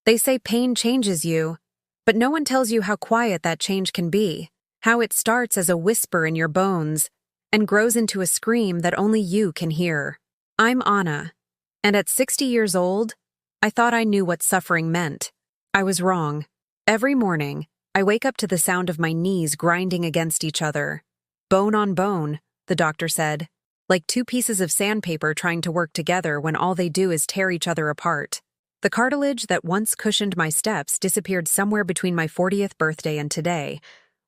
They say pain changes you, but no one tells you how quiet that change can be, how it starts as a whisper in your bones and grows into a scream that only you can hear. I'm Anna, and at 60 years old, I thought I knew what suffering meant. I was wrong. Every morning, I wake up to the sound of my knees grinding against each other. Bone on bone, the doctor said, like two pieces of sandpaper trying to work together when all they do is tear each other apart. The cartilage that once cushioned my steps disappeared somewhere between my 40th birthday and today,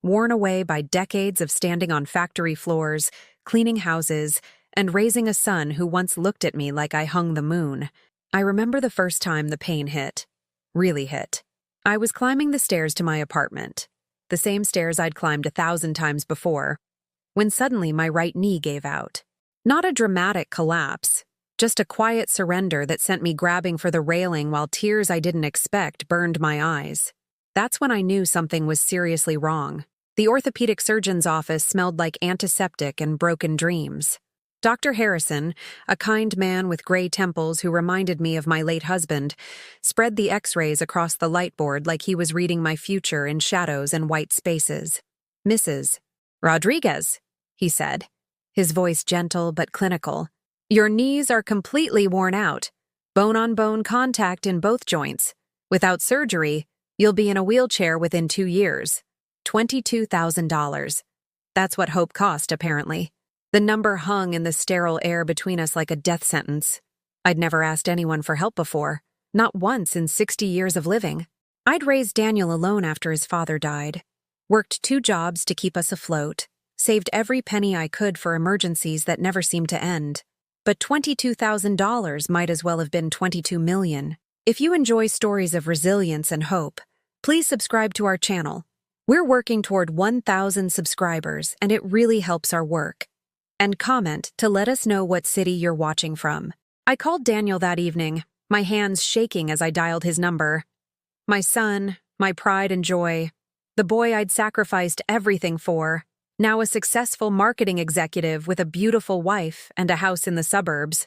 worn away by decades of standing on factory floors, cleaning houses, and raising a son who once looked at me like I hung the moon. I remember the first time the pain hit. Really hit. I was climbing the stairs to my apartment, the same stairs I'd climbed 1,000 times before, when suddenly my right knee gave out. Not a dramatic collapse, just a quiet surrender that sent me grabbing for the railing while tears I didn't expect burned my eyes. That's when I knew something was seriously wrong. The orthopedic surgeon's office smelled like antiseptic and broken dreams. Dr. Harrison, a kind man with gray temples who reminded me of my late husband, spread the x-rays across the lightboard like he was reading my future in shadows and white spaces. "Mrs. Rodriguez," he said, his voice gentle but clinical. "Your knees are completely worn out. Bone-on-bone contact in both joints. Without surgery, you'll be in a wheelchair within 2 years. $22,000. That's what hope cost, apparently." The number hung in the sterile air between us like a death sentence. I'd never asked anyone for help before, not once in 60 years of living. I'd raised Daniel alone after his father died, worked 2 jobs to keep us afloat, saved every penny I could for emergencies that never seemed to end. But $22,000 might as well have been $22 million. If you enjoy stories of resilience and hope, please subscribe to our channel. We're working toward 1,000 subscribers, and it really helps our work. And comment to let us know what city you're watching from. I called Daniel that evening, my hands shaking as I dialed his number. My son, my pride and joy, the boy I'd sacrificed everything for, now a successful marketing executive with a beautiful wife and a house in the suburbs.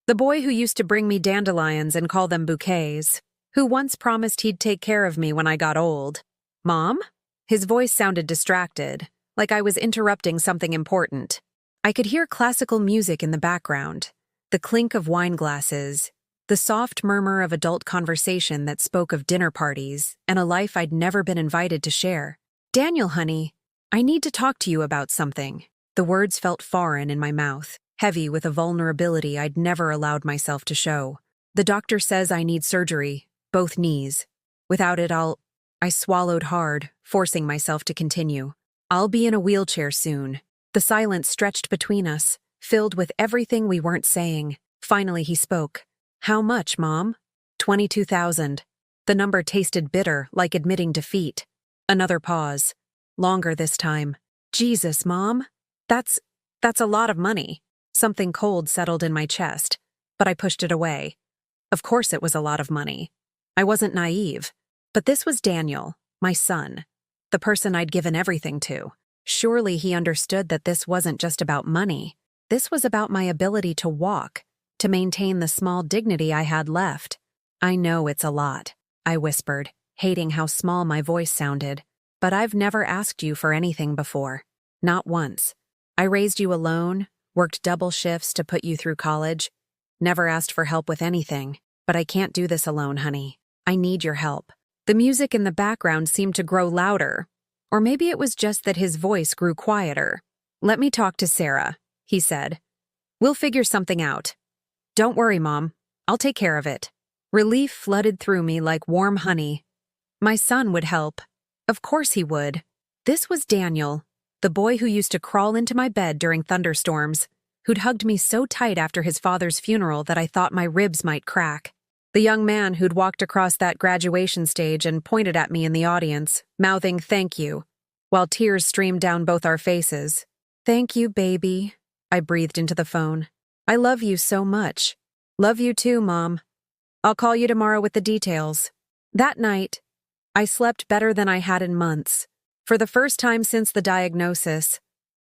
The boy who used to bring me dandelions and call them bouquets, who once promised he'd take care of me when I got old. "Mom?" His voice sounded distracted, like I was interrupting something important. I could hear classical music in the background, the clink of wine glasses, the soft murmur of adult conversation that spoke of dinner parties and a life I'd never been invited to share. "Daniel, honey, I need to talk to you about something." The words felt foreign in my mouth, heavy with a vulnerability I'd never allowed myself to show. "The doctor says I need surgery, both knees. Without it, I swallowed hard, forcing myself to continue. "I'll be in a wheelchair soon." The silence stretched between us, filled with everything we weren't saying. Finally he spoke. "How much, Mom?" 22,000. The number tasted bitter, like admitting defeat. Another pause. Longer this time. "Jesus, Mom? That's a lot of money." Something cold settled in my chest, but I pushed it away. Of course it was a lot of money. I wasn't naive. But this was Daniel, my son, the person I'd given everything to. Surely he understood that this wasn't just about money. This was about my ability to walk, to maintain the small dignity I had left. "I know it's a lot," I whispered, hating how small my voice sounded. "But I've never asked you for anything before. Not once. I raised you alone, worked double shifts to put you through college. Never asked for help with anything. But I can't do this alone, honey. I need your help." The music in the background seemed to grow louder. Or maybe it was just that his voice grew quieter. "Let me talk to Sarah," he said. "We'll figure something out. Don't worry, Mom. I'll take care of it." Relief flooded through me like warm honey. My son would help. Of course he would. This was Daniel, the boy who used to crawl into my bed during thunderstorms, who'd hugged me so tight after his father's funeral that I thought my ribs might crack. The young man who'd walked across that graduation stage and pointed at me in the audience, mouthing "thank you," while tears streamed down both our faces. "Thank you, baby," I breathed into the phone. "I love you so much." "Love you too, Mom. I'll call you tomorrow with the details." That night, I slept better than I had in months. For the first time since the diagnosis,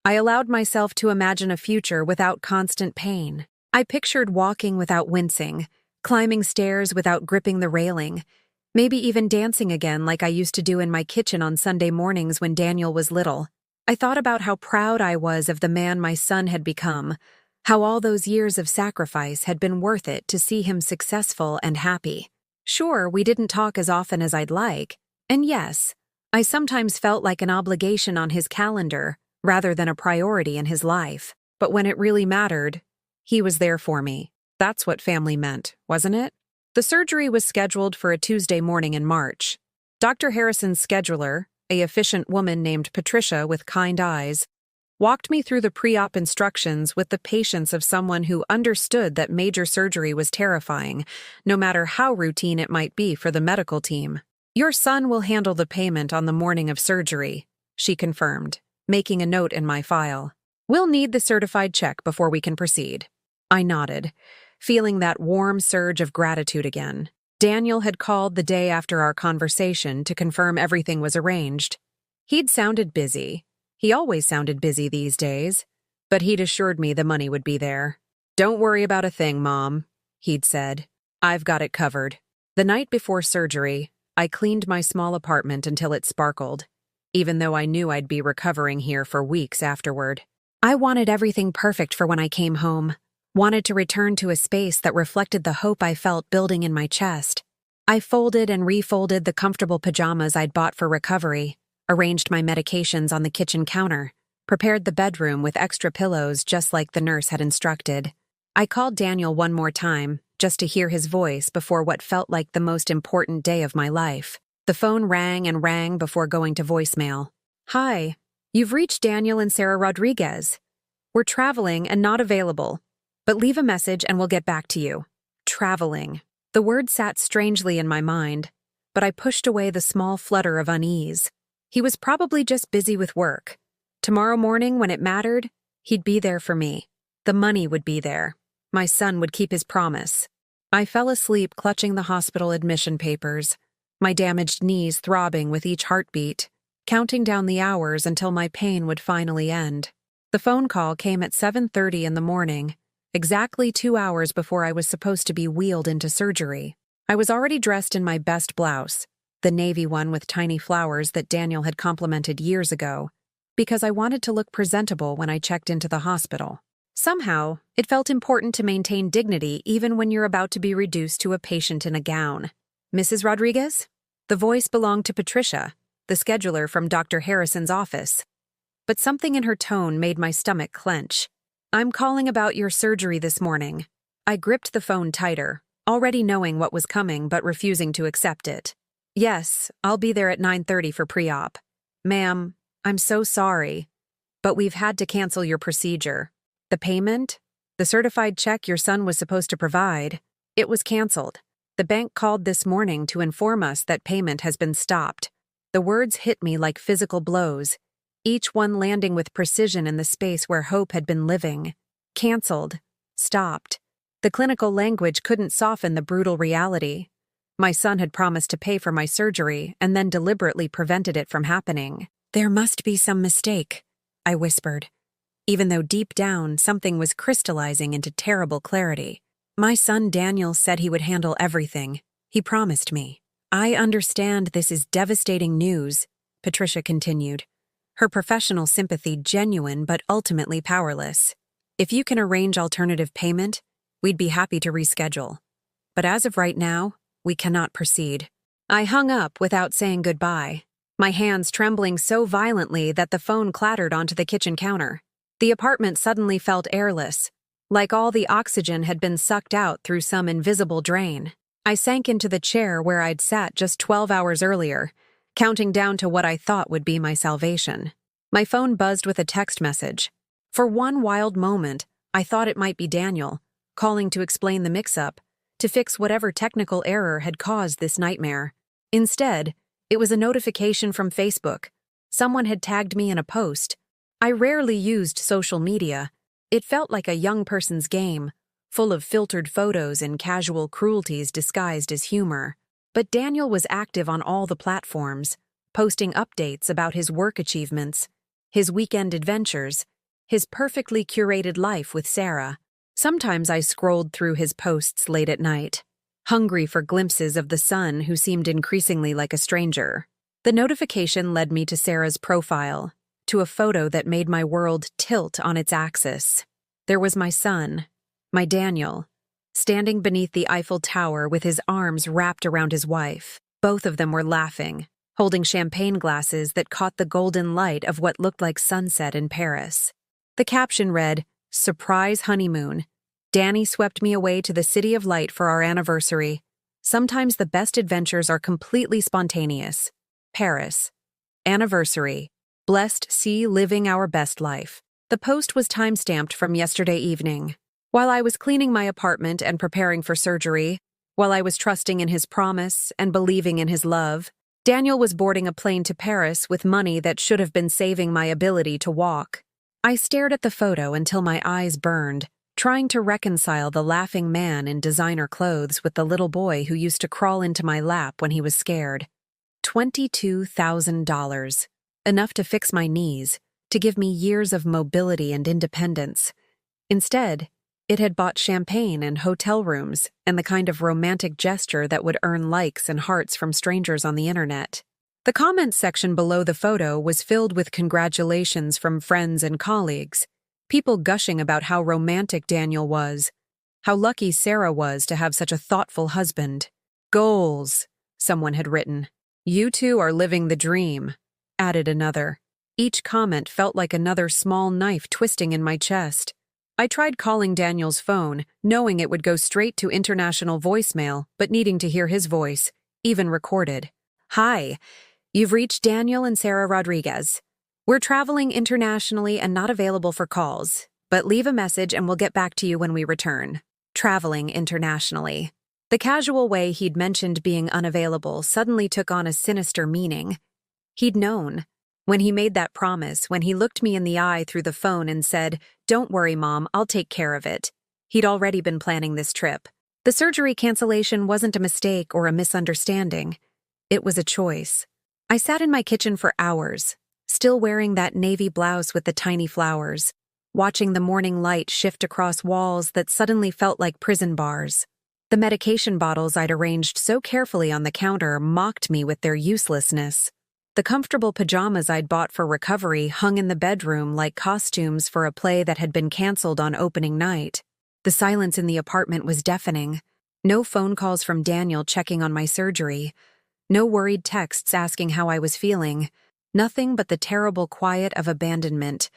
I allowed myself to imagine a future without constant pain. I pictured walking without wincing, climbing stairs without gripping the railing, Maybe even dancing again like I used to do in my kitchen on Sunday mornings when Daniel was little. I thought about how proud I was of the man my son had become, how all those years of sacrifice had been worth it to see him successful and happy. Sure, we didn't talk as often as I'd like, and yes, I sometimes felt like an obligation on his calendar rather than a priority in his life. But when it really mattered, he was there for me. That's what family meant, wasn't it? The surgery was scheduled for a Tuesday morning in March. Dr. Harrison's scheduler, a efficient woman named Patricia with kind eyes, walked me through the pre-op instructions with the patience of someone who understood that major surgery was terrifying, no matter how routine it might be for the medical team. "Your son will handle the payment on the morning of surgery," she confirmed, making a note in my file. "We'll need the certified check before we can proceed." I nodded, feeling that warm surge of gratitude again. Daniel had called the day after our conversation to confirm everything was arranged. He'd sounded busy. He always sounded busy these days, but he'd assured me the money would be there. "Don't worry about a thing, Mom," he'd said. "I've got it covered." The night before surgery, I cleaned my small apartment until it sparkled, even though I knew I'd be recovering here for weeks afterward. I wanted everything perfect for when I came home. Wanted to return to a space that reflected the hope I felt building in my chest. I folded and refolded the comfortable pajamas I'd bought for recovery, arranged my medications on the kitchen counter, prepared the bedroom with extra pillows just like the nurse had instructed. I called Daniel one more time, just to hear his voice before what felt like the most important day of my life. The phone rang and rang before going to voicemail. "Hi, you've reached Daniel and Sarah Rodriguez. We're traveling and not available. But leave a message and we'll get back to you." Traveling. The word sat strangely in my mind, but I pushed away the small flutter of unease. He was probably just busy with work. Tomorrow morning, when it mattered, he'd be there for me. The money would be there. My son would keep his promise. I fell asleep clutching the hospital admission papers, my damaged knees throbbing with each heartbeat, counting down the hours until my pain would finally end. The phone call came at 7:30 in the morning, exactly 2 hours before I was supposed to be wheeled into surgery. I was already dressed in my best blouse, the navy one with tiny flowers that Daniel had complimented years ago, because I wanted to look presentable when I checked into the hospital. Somehow, it felt important to maintain dignity even when you're about to be reduced to a patient in a gown. "Mrs. Rodriguez?" The voice belonged to Patricia, the scheduler from Dr. Harrison's office. But something in her tone made my stomach clench. "I'm calling about your surgery this morning." I gripped the phone tighter, already knowing what was coming but refusing to accept it. "Yes, I'll be there at 9:30 for pre-op. Ma'am, I'm so sorry, but we've had to cancel your procedure. The payment? The certified check your son was supposed to provide? It was canceled. The bank called this morning to inform us that payment has been stopped." The words hit me like physical blows, each one landing with precision in the space where hope had been living. Canceled. Stopped. The clinical language couldn't soften the brutal reality. My son had promised to pay for my surgery and then deliberately prevented it from happening. "There must be some mistake," I whispered, even though deep down something was crystallizing into terrible clarity. "My son Daniel said he would handle everything. He promised me." "I understand this is devastating news," Patricia continued, her professional sympathy genuine but ultimately powerless. "If you can arrange alternative payment, we'd be happy to reschedule. But as of right now, we cannot proceed." I hung up without saying goodbye, my hands trembling so violently that the phone clattered onto the kitchen counter. The apartment suddenly felt airless, like all the oxygen had been sucked out through some invisible drain. I sank into the chair where I'd sat just 12 hours earlier, counting down to what I thought would be my salvation. My phone buzzed with a text message. For one wild moment, I thought it might be Daniel, calling to explain the mix-up, to fix whatever technical error had caused this nightmare. Instead, it was a notification from Facebook. Someone had tagged me in a post. I rarely used social media. It felt like a young person's game, full of filtered photos and casual cruelties disguised as humor. But Daniel was active on all the platforms, posting updates about his work achievements, his weekend adventures, his perfectly curated life with Sarah. Sometimes I scrolled through his posts late at night, hungry for glimpses of the son who seemed increasingly like a stranger. The notification led me to Sarah's profile, to a photo that made my world tilt on its axis. There was my son, my Daniel, standing beneath the Eiffel Tower with his arms wrapped around his wife. Both of them were laughing, holding champagne glasses that caught the golden light of what looked like sunset in Paris. The caption read, "Surprise honeymoon. Danny swept me away to the City of Light for our anniversary. Sometimes the best adventures are completely spontaneous. Paris. Anniversary. Blessed sea living our best life." The post was time-stamped from yesterday evening. While I was cleaning my apartment and preparing for surgery, while I was trusting in his promise and believing in his love, Daniel was boarding a plane to Paris with money that should have been saving my ability to walk. I stared at the photo until my eyes burned, trying to reconcile the laughing man in designer clothes with the little boy who used to crawl into my lap when he was scared. $22,000. Enough to fix my knees, to give me years of mobility and independence. Instead, it had bought champagne and hotel rooms and the kind of romantic gesture that would earn likes and hearts from strangers on the internet. The comments section below the photo was filled with congratulations from friends and colleagues, people gushing about how romantic Daniel was, how lucky Sarah was to have such a thoughtful husband. "Goals," someone had written. "You two are living the dream," added another. Each comment felt like another small knife twisting in my chest. I tried calling Daniel's phone, knowing it would go straight to international voicemail, but needing to hear his voice, even recorded. "Hi, you've reached Daniel and Sarah Rodriguez. We're traveling internationally and not available for calls, but leave a message and we'll get back to you when we return." Traveling internationally. The casual way he'd mentioned being unavailable suddenly took on a sinister meaning. He'd known. When he made that promise, when he looked me in the eye through the phone and said, "Don't worry, Mom, I'll take care of it." He'd already been planning this trip. The surgery cancellation wasn't a mistake or a misunderstanding. It was a choice. I sat in my kitchen for hours, still wearing that navy blouse with the tiny flowers, watching the morning light shift across walls that suddenly felt like prison bars. The medication bottles I'd arranged so carefully on the counter mocked me with their uselessness. The comfortable pajamas I'd bought for recovery hung in the bedroom like costumes for a play that had been canceled on opening night. The silence in the apartment was deafening. No phone calls from Daniel checking on my surgery. No worried texts asking how I was feeling. Nothing but the terrible quiet of abandonment,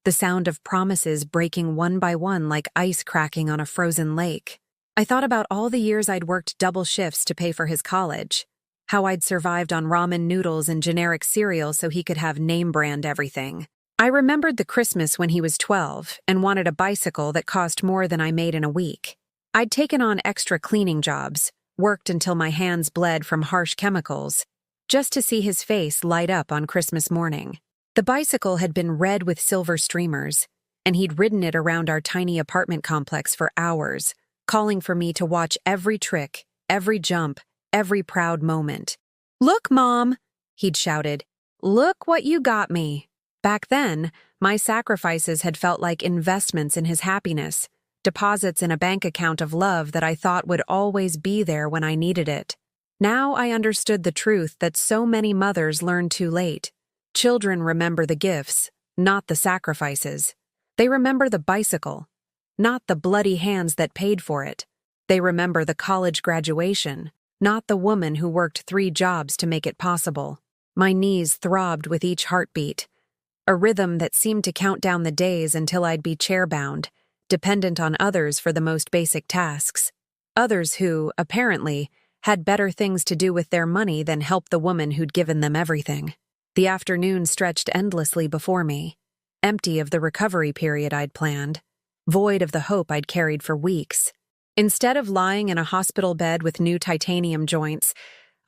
the sound of promises breaking one by one like ice cracking on a frozen lake. I thought about all the years I'd worked double shifts to pay for his college, how I'd survived on ramen noodles and generic cereal so he could have name-brand everything. I remembered the Christmas when he was 12 and wanted a bicycle that cost more than I made in a week. I'd taken on extra cleaning jobs, worked until my hands bled from harsh chemicals, just to see his face light up on Christmas morning. The bicycle had been red with silver streamers, and he'd ridden it around our tiny apartment complex for hours, calling for me to watch every trick, every jump, every proud moment. "Look, Mom," he'd shouted. "Look what you got me." Back then, my sacrifices had felt like investments in his happiness, deposits in a bank account of love that I thought would always be there when I needed it. Now I understood the truth that so many mothers learn too late. Children remember the gifts, not the sacrifices. They remember the bicycle, not the bloody hands that paid for it. They remember the college graduation, not the woman who worked 3 jobs to make it possible. My knees throbbed with each heartbeat, a rhythm that seemed to count down the days until I'd be chair-bound, dependent on others for the most basic tasks. Others who, apparently, had better things to do with their money than help the woman who'd given them everything. The afternoon stretched endlessly before me, empty of the recovery period I'd planned, void of the hope I'd carried for weeks. Instead of lying in a hospital bed with new titanium joints,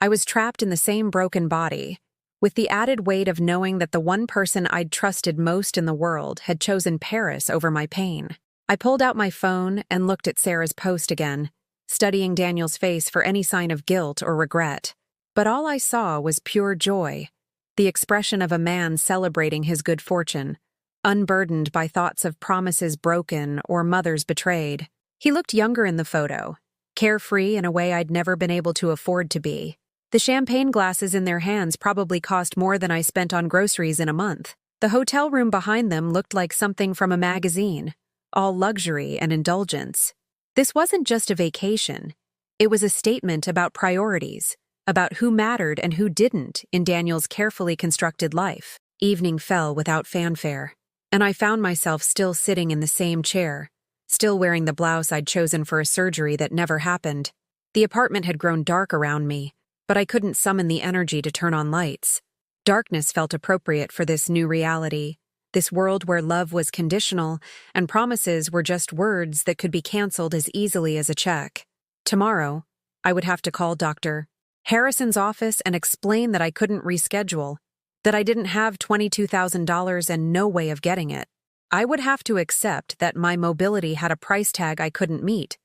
I was trapped in the same broken body, with the added weight of knowing that the one person I'd trusted most in the world had chosen Paris over my pain. I pulled out my phone and looked at Sarah's post again, studying Daniel's face for any sign of guilt or regret. But all I saw was pure joy, the expression of a man celebrating his good fortune, unburdened by thoughts of promises broken or mothers betrayed. He looked younger in the photo, carefree in a way I'd never been able to afford to be. The champagne glasses in their hands probably cost more than I spent on groceries in a month. The hotel room behind them looked like something from a magazine, all luxury and indulgence. This wasn't just a vacation. It was a statement about priorities, about who mattered and who didn't in Daniel's carefully constructed life. Evening fell without fanfare, and I found myself still sitting in the same chair, still wearing the blouse I'd chosen for a surgery that never happened. The apartment had grown dark around me, but I couldn't summon the energy to turn on lights. Darkness felt appropriate for this new reality, this world where love was conditional and promises were just words that could be canceled as easily as a check. Tomorrow, I would have to call Dr. Harrison's office and explain that I couldn't reschedule, that I didn't have $22,000 and no way of getting it. I would have to accept that my mobility had a price tag I couldn't meet,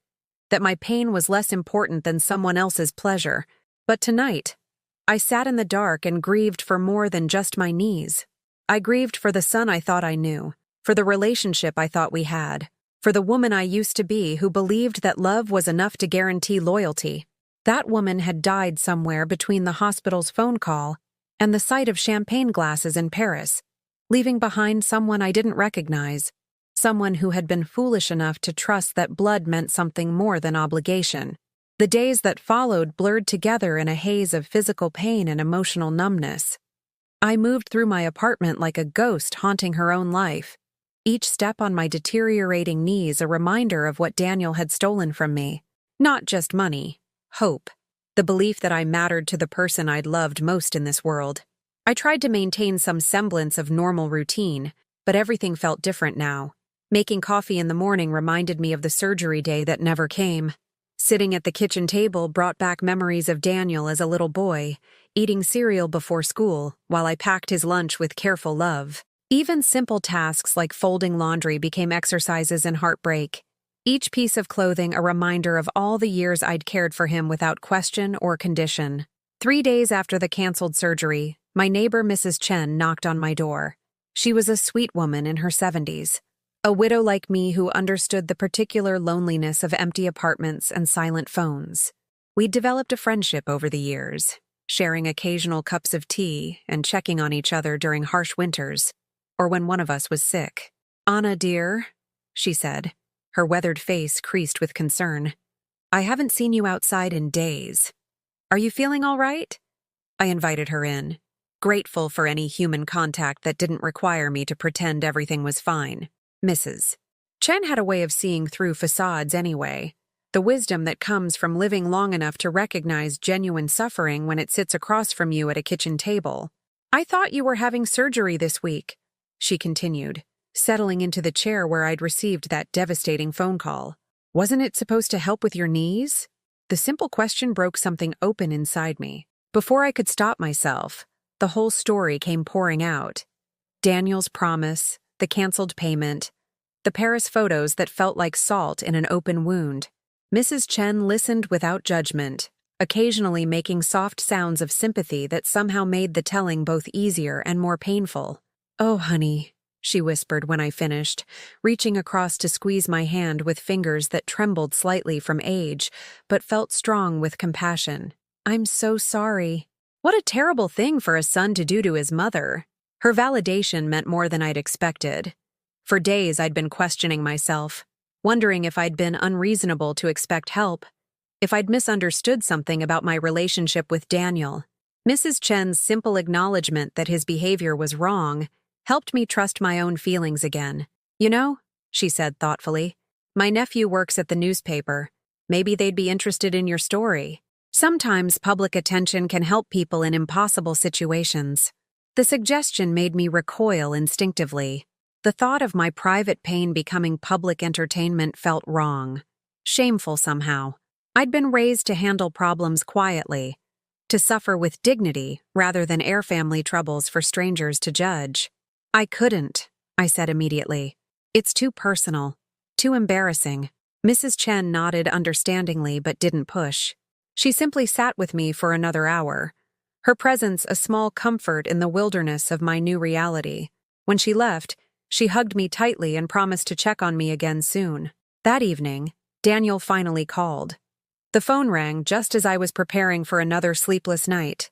that my pain was less important than someone else's pleasure. But tonight, I sat in the dark and grieved for more than just my knees. I grieved for the son I thought I knew, for the relationship I thought we had, for the woman I used to be who believed that love was enough to guarantee loyalty. That woman had died somewhere between the hospital's phone call and the sight of champagne glasses in Paris, leaving behind someone I didn't recognize, someone who had been foolish enough to trust that blood meant something more than obligation. The days that followed blurred together in a haze of physical pain and emotional numbness. I moved through my apartment like a ghost haunting her own life, each step on my deteriorating knees a reminder of what Daniel had stolen from me. Not just money, hope, the belief that I mattered to the person I'd loved most in this world. I tried to maintain some semblance of normal routine, but everything felt different now. Making coffee in the morning reminded me of the surgery day that never came. Sitting at the kitchen table brought back memories of Daniel as a little boy, eating cereal before school while I packed his lunch with careful love. Even simple tasks like folding laundry became exercises in heartbreak. Each piece of clothing a reminder of all the years I'd cared for him without question or condition. 3 days after the canceled surgery, my neighbor Mrs. Chen knocked on my door. She was a sweet woman in her 70s. A widow like me who understood the particular loneliness of empty apartments and silent phones. We'd developed a friendship over the years, sharing occasional cups of tea and checking on each other during harsh winters, or when one of us was sick. "Anna, dear," she said, her weathered face creased with concern. "I haven't seen you outside in days. Are you feeling all right?" I invited her in, grateful for any human contact that didn't require me to pretend everything was fine. Mrs. Chen had a way of seeing through facades anyway, the wisdom that comes from living long enough to recognize genuine suffering when it sits across from you at a kitchen table. "I thought you were having surgery this week," she continued, settling into the chair where I'd received that devastating phone call. "Wasn't it supposed to help with your knees?" The simple question broke something open inside me. Before I could stop myself, the whole story came pouring out. Daniel's promise, the canceled payment, the Paris photos that felt like salt in an open wound. Mrs. Chen listened without judgment, occasionally making soft sounds of sympathy that somehow made the telling both easier and more painful. "Oh, honey," she whispered when I finished, reaching across to squeeze my hand with fingers that trembled slightly from age, but felt strong with compassion. "I'm so sorry." What a terrible thing for a son to do to his mother. Her validation meant more than I'd expected. For days I'd been questioning myself, wondering if I'd been unreasonable to expect help, if I'd misunderstood something about my relationship with Daniel. Mrs. Chen's simple acknowledgement that his behavior was wrong helped me trust my own feelings again. "You know," she said thoughtfully, "my nephew works at the newspaper. Maybe they'd be interested in your story. Sometimes public attention can help people in impossible situations." The suggestion made me recoil instinctively. The thought of my private pain becoming public entertainment felt wrong, shameful somehow. I'd been raised to handle problems quietly, to suffer with dignity rather than air family troubles for strangers to judge. "I couldn't," I said immediately. "It's too personal, too embarrassing." Mrs. Chen nodded understandingly but didn't push. She simply sat with me for another hour, her presence a small comfort in the wilderness of my new reality. When she left, she hugged me tightly and promised to check on me again soon. That evening, Daniel finally called. The phone rang just as I was preparing for another sleepless night.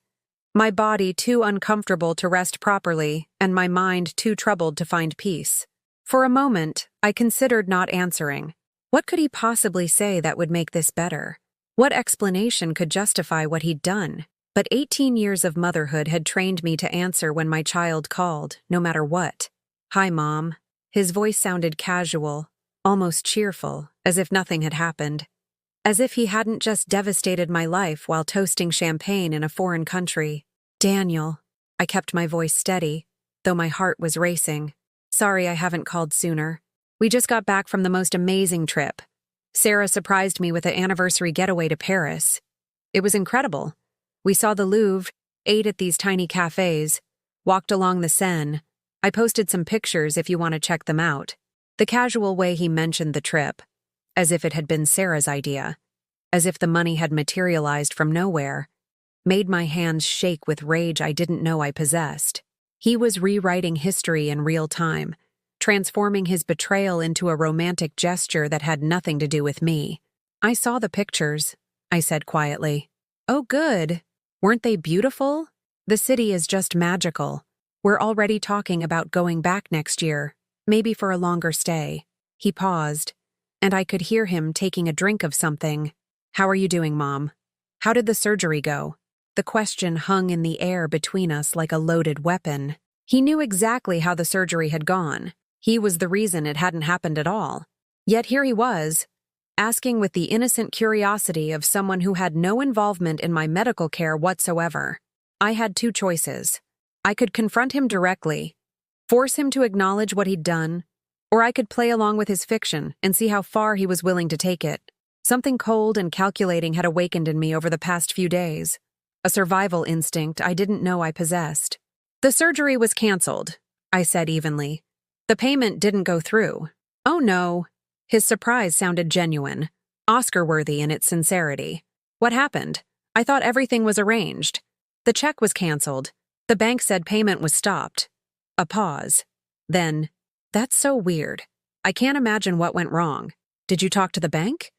My body too uncomfortable to rest properly, and my mind too troubled to find peace. For a moment, I considered not answering. What could he possibly say that would make this better? What explanation could justify what he'd done? But 18 years of motherhood had trained me to answer when my child called, no matter what. "Hi, Mom." His voice sounded casual, almost cheerful, as if nothing had happened. As if he hadn't just devastated my life while toasting champagne in a foreign country. "Daniel." I kept my voice steady, though my heart was racing. "Sorry I haven't called sooner. We just got back from the most amazing trip. Sarah surprised me with an anniversary getaway to Paris. It was incredible. We saw the Louvre, ate at these tiny cafes, walked along the Seine. I posted some pictures if you want to check them out." The casual way he mentioned the trip, as if it had been Sarah's idea, as if the money had materialized from nowhere, made my hands shake with rage I didn't know I possessed. He was rewriting history in real time, transforming his betrayal into a romantic gesture that had nothing to do with me. "I saw the pictures," I said quietly. "Oh, good. Weren't they beautiful? The city is just magical. We're already talking about going back next year, maybe for a longer stay." He paused, and I could hear him taking a drink of something. "How are you doing, Mom? How did the surgery go?" The question hung in the air between us like a loaded weapon. He knew exactly how the surgery had gone. He was the reason it hadn't happened at all. Yet here he was, asking with the innocent curiosity of someone who had no involvement in my medical care whatsoever. I had two choices. I could confront him directly, force him to acknowledge what he'd done, or I could play along with his fiction and see how far he was willing to take it. Something cold and calculating had awakened in me over the past few days, a survival instinct I didn't know I possessed. "The surgery was canceled," I said evenly. "The payment didn't go through." "Oh no." His surprise sounded genuine, Oscar-worthy in its sincerity. "What happened? I thought everything was arranged." "The check was canceled. The bank said payment was stopped." A pause. Then, "That's so weird. I can't imagine what went wrong. Did you talk to the bank?"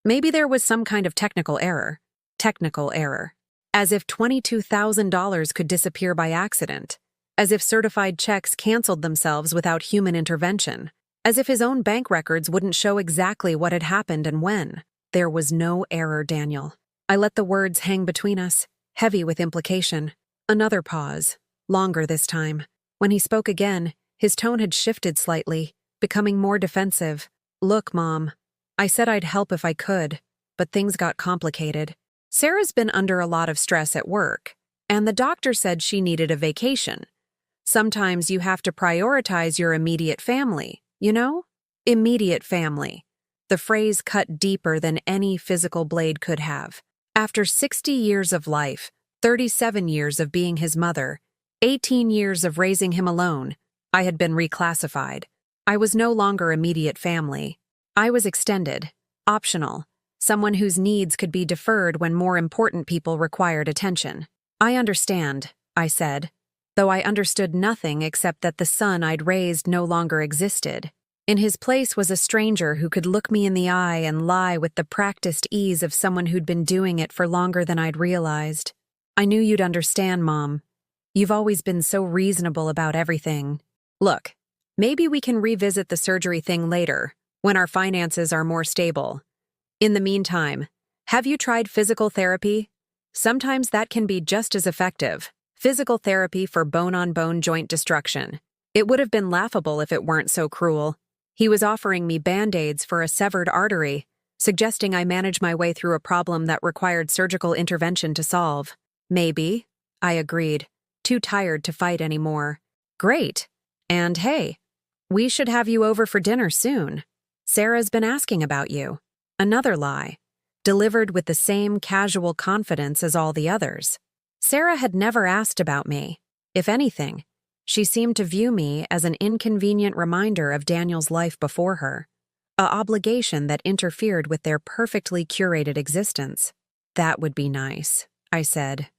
"Maybe there was some kind of technical error." Technical error. As if $22,000 could disappear by accident. As if certified checks canceled themselves without human intervention. As if his own bank records wouldn't show exactly what had happened and when. "There was no error, Daniel." I let the words hang between us, heavy with implication. Another pause, longer this time. When he spoke again, his tone had shifted slightly, becoming more defensive. "Look, Mom, I said I'd help if I could, but things got complicated. Sarah's been under a lot of stress at work, and the doctor said she needed a vacation. Sometimes you have to prioritize your immediate family, you know? Immediate family." The phrase cut deeper than any physical blade could have. After 60 years of life, 37 years of being his mother, 18 years of raising him alone, I had been reclassified. I was no longer immediate family. I was extended, optional, someone whose needs could be deferred when more important people required attention. "I understand," I said, though I understood nothing except that the son I'd raised no longer existed. In his place was a stranger who could look me in the eye and lie with the practiced ease of someone who'd been doing it for longer than I'd realized. "I knew you'd understand, Mom. You've always been so reasonable about everything. Look, maybe we can revisit the surgery thing later, when our finances are more stable. In the meantime, have you tried physical therapy? Sometimes that can be just as effective. Physical therapy for bone-on-bone joint destruction. It would have been laughable if it weren't so cruel." He was offering me Band-Aids for a severed artery, suggesting I manage my way through a problem that required surgical intervention to solve. "Maybe," I agreed, too tired to fight anymore. "Great. And hey, we should have you over for dinner soon. Sarah's been asking about you." Another lie, delivered with the same casual confidence as all the others. Sarah had never asked about me. If anything, she seemed to view me as an inconvenient reminder of Daniel's life before her, an obligation that interfered with their perfectly curated existence. "That would be nice," I said,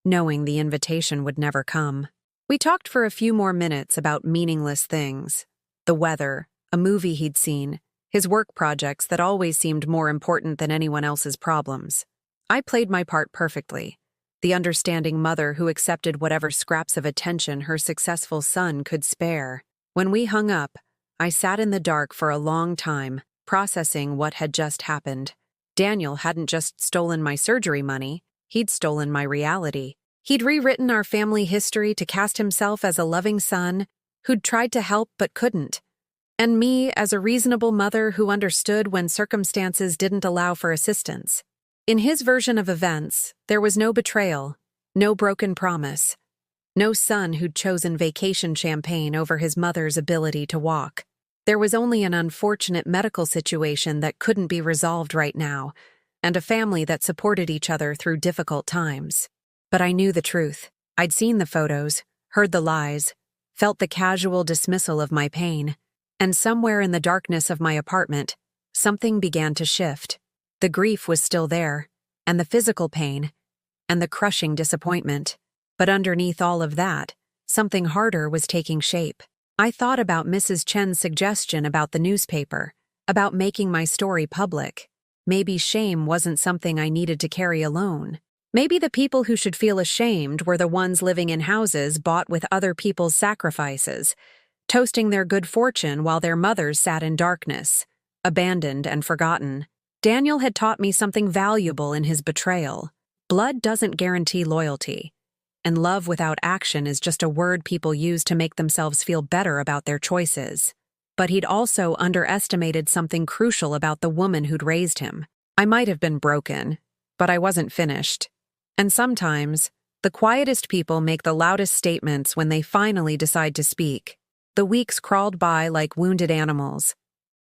knowing the invitation would never come. We talked for a few more minutes about meaningless things. The weather, a movie he'd seen, his work projects that always seemed more important than anyone else's problems. I played my part perfectly, the understanding mother who accepted whatever scraps of attention her successful son could spare. When we hung up, I sat in the dark for a long time, processing what had just happened. Daniel hadn't just stolen my surgery money, he'd stolen my reality. He'd rewritten our family history to cast himself as a loving son who'd tried to help but couldn't, and me as a reasonable mother who understood when circumstances didn't allow for assistance. In his version of events, there was no betrayal, no broken promise, no son who'd chosen vacation champagne over his mother's ability to walk. There was only an unfortunate medical situation that couldn't be resolved right now, and a family that supported each other through difficult times. But I knew the truth. I'd seen the photos, heard the lies, felt the casual dismissal of my pain, and somewhere in the darkness of my apartment, something began to shift. The grief was still there, and the physical pain, and the crushing disappointment. But underneath all of that, something harder was taking shape. I thought about Mrs. Chen's suggestion about the newspaper, about making my story public. Maybe shame wasn't something I needed to carry alone. Maybe the people who should feel ashamed were the ones living in houses bought with other people's sacrifices, toasting their good fortune while their mothers sat in darkness, abandoned and forgotten. Daniel had taught me something valuable in his betrayal. Blood doesn't guarantee loyalty, and love without action is just a word people use to make themselves feel better about their choices. But he'd also underestimated something crucial about the woman who'd raised him. I might have been broken, but I wasn't finished. And sometimes, the quietest people make the loudest statements when they finally decide to speak. The weeks crawled by like wounded animals,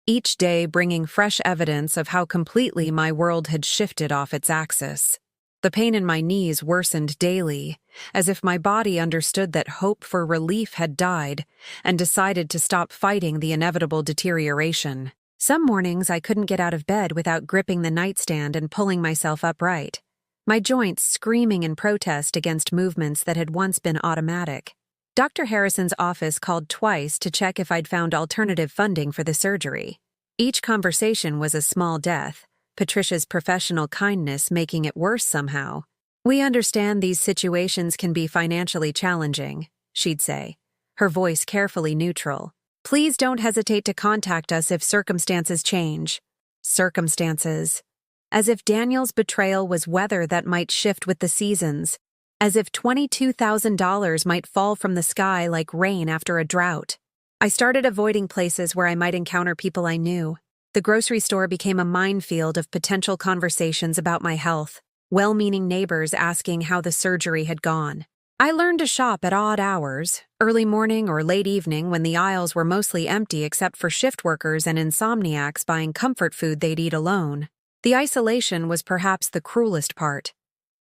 each day bringing fresh evidence of how completely my world had shifted off its axis. The pain in my knees worsened daily, as if my body understood that hope for relief had died and decided to stop fighting the inevitable deterioration. Some mornings I couldn't get out of bed without gripping the nightstand and pulling myself upright, my joints screaming in protest against movements that had once been automatic. Dr. Harrison's office called twice to check if I'd found alternative funding for the surgery. Each conversation was a small death, Patricia's professional kindness making it worse somehow. "We understand these situations can be financially challenging," she'd say, her voice carefully neutral. "Please don't hesitate to contact us if circumstances change." Circumstances. As if Daniel's betrayal was weather that might shift with the seasons. As if $22,000 might fall from the sky like rain after a drought. I started avoiding places where I might encounter people I knew. The grocery store became a minefield of potential conversations about my health, well-meaning neighbors asking how the surgery had gone. I learned to shop at odd hours, early morning or late evening when the aisles were mostly empty except for shift workers and insomniacs buying comfort food they'd eat alone. The isolation was perhaps the cruelest part.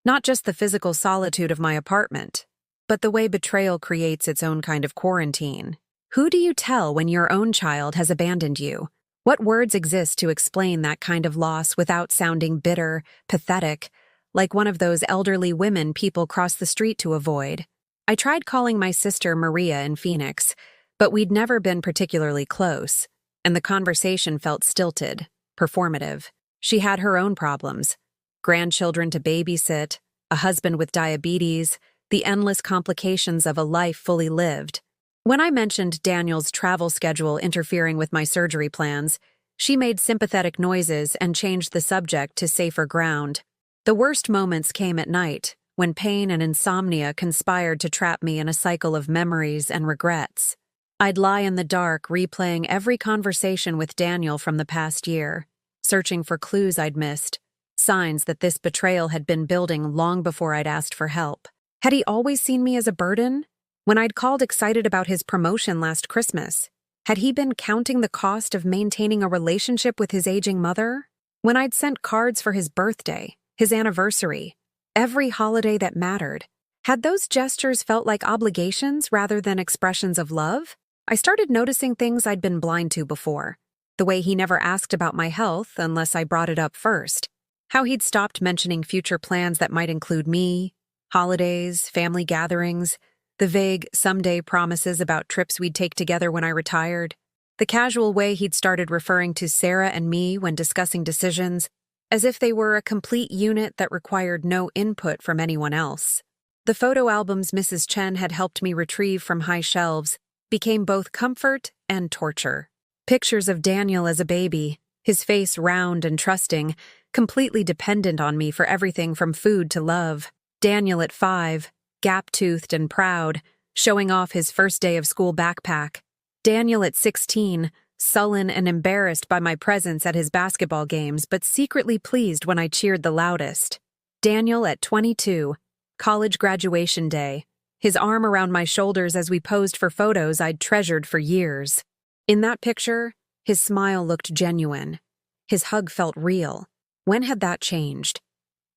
Not just the physical solitude of my apartment, but the way betrayal creates its own kind of quarantine. Who do you tell when your own child has abandoned you? What words exist to explain that kind of loss without sounding bitter, pathetic, like one of those elderly women people cross the street to avoid? I tried calling my sister Maria in Phoenix, but we'd never been particularly close, and the conversation felt stilted, performative. She had her own problems. Grandchildren to babysit, a husband with diabetes, the endless complications of a life fully lived. When I mentioned Daniel's travel schedule interfering with my surgery plans, she made sympathetic noises and changed the subject to safer ground. The worst moments came at night, when pain and insomnia conspired to trap me in a cycle of memories and regrets. I'd lie in the dark replaying every conversation with Daniel from the past year, searching for clues I'd missed. Signs that this betrayal had been building long before I'd asked for help. Had he always seen me as a burden? When I'd called excited about his promotion last Christmas, had he been counting the cost of maintaining a relationship with his aging mother? When I'd sent cards for his birthday, his anniversary, every holiday that mattered, had those gestures felt like obligations rather than expressions of love? I started noticing things I'd been blind to before. The way he never asked about my health unless I brought it up first. How he'd stopped mentioning future plans that might include me, holidays, family gatherings, the vague someday promises about trips we'd take together when I retired. The casual way he'd started referring to Sarah and me when discussing decisions, as if they were a complete unit that required no input from anyone else. The photo albums Mrs. Chen had helped me retrieve from high shelves became both comfort and torture. Pictures of Daniel as a baby, his face round and trusting, completely dependent on me for everything from food to love. Daniel at 5, gap-toothed and proud, showing off his first day of school backpack. Daniel at 16, sullen and embarrassed by my presence at his basketball games, but secretly pleased when I cheered the loudest. Daniel at 22, college graduation day, his arm around my shoulders as we posed for photos I'd treasured for years. In that picture, his smile looked genuine. His hug felt real. When had that changed?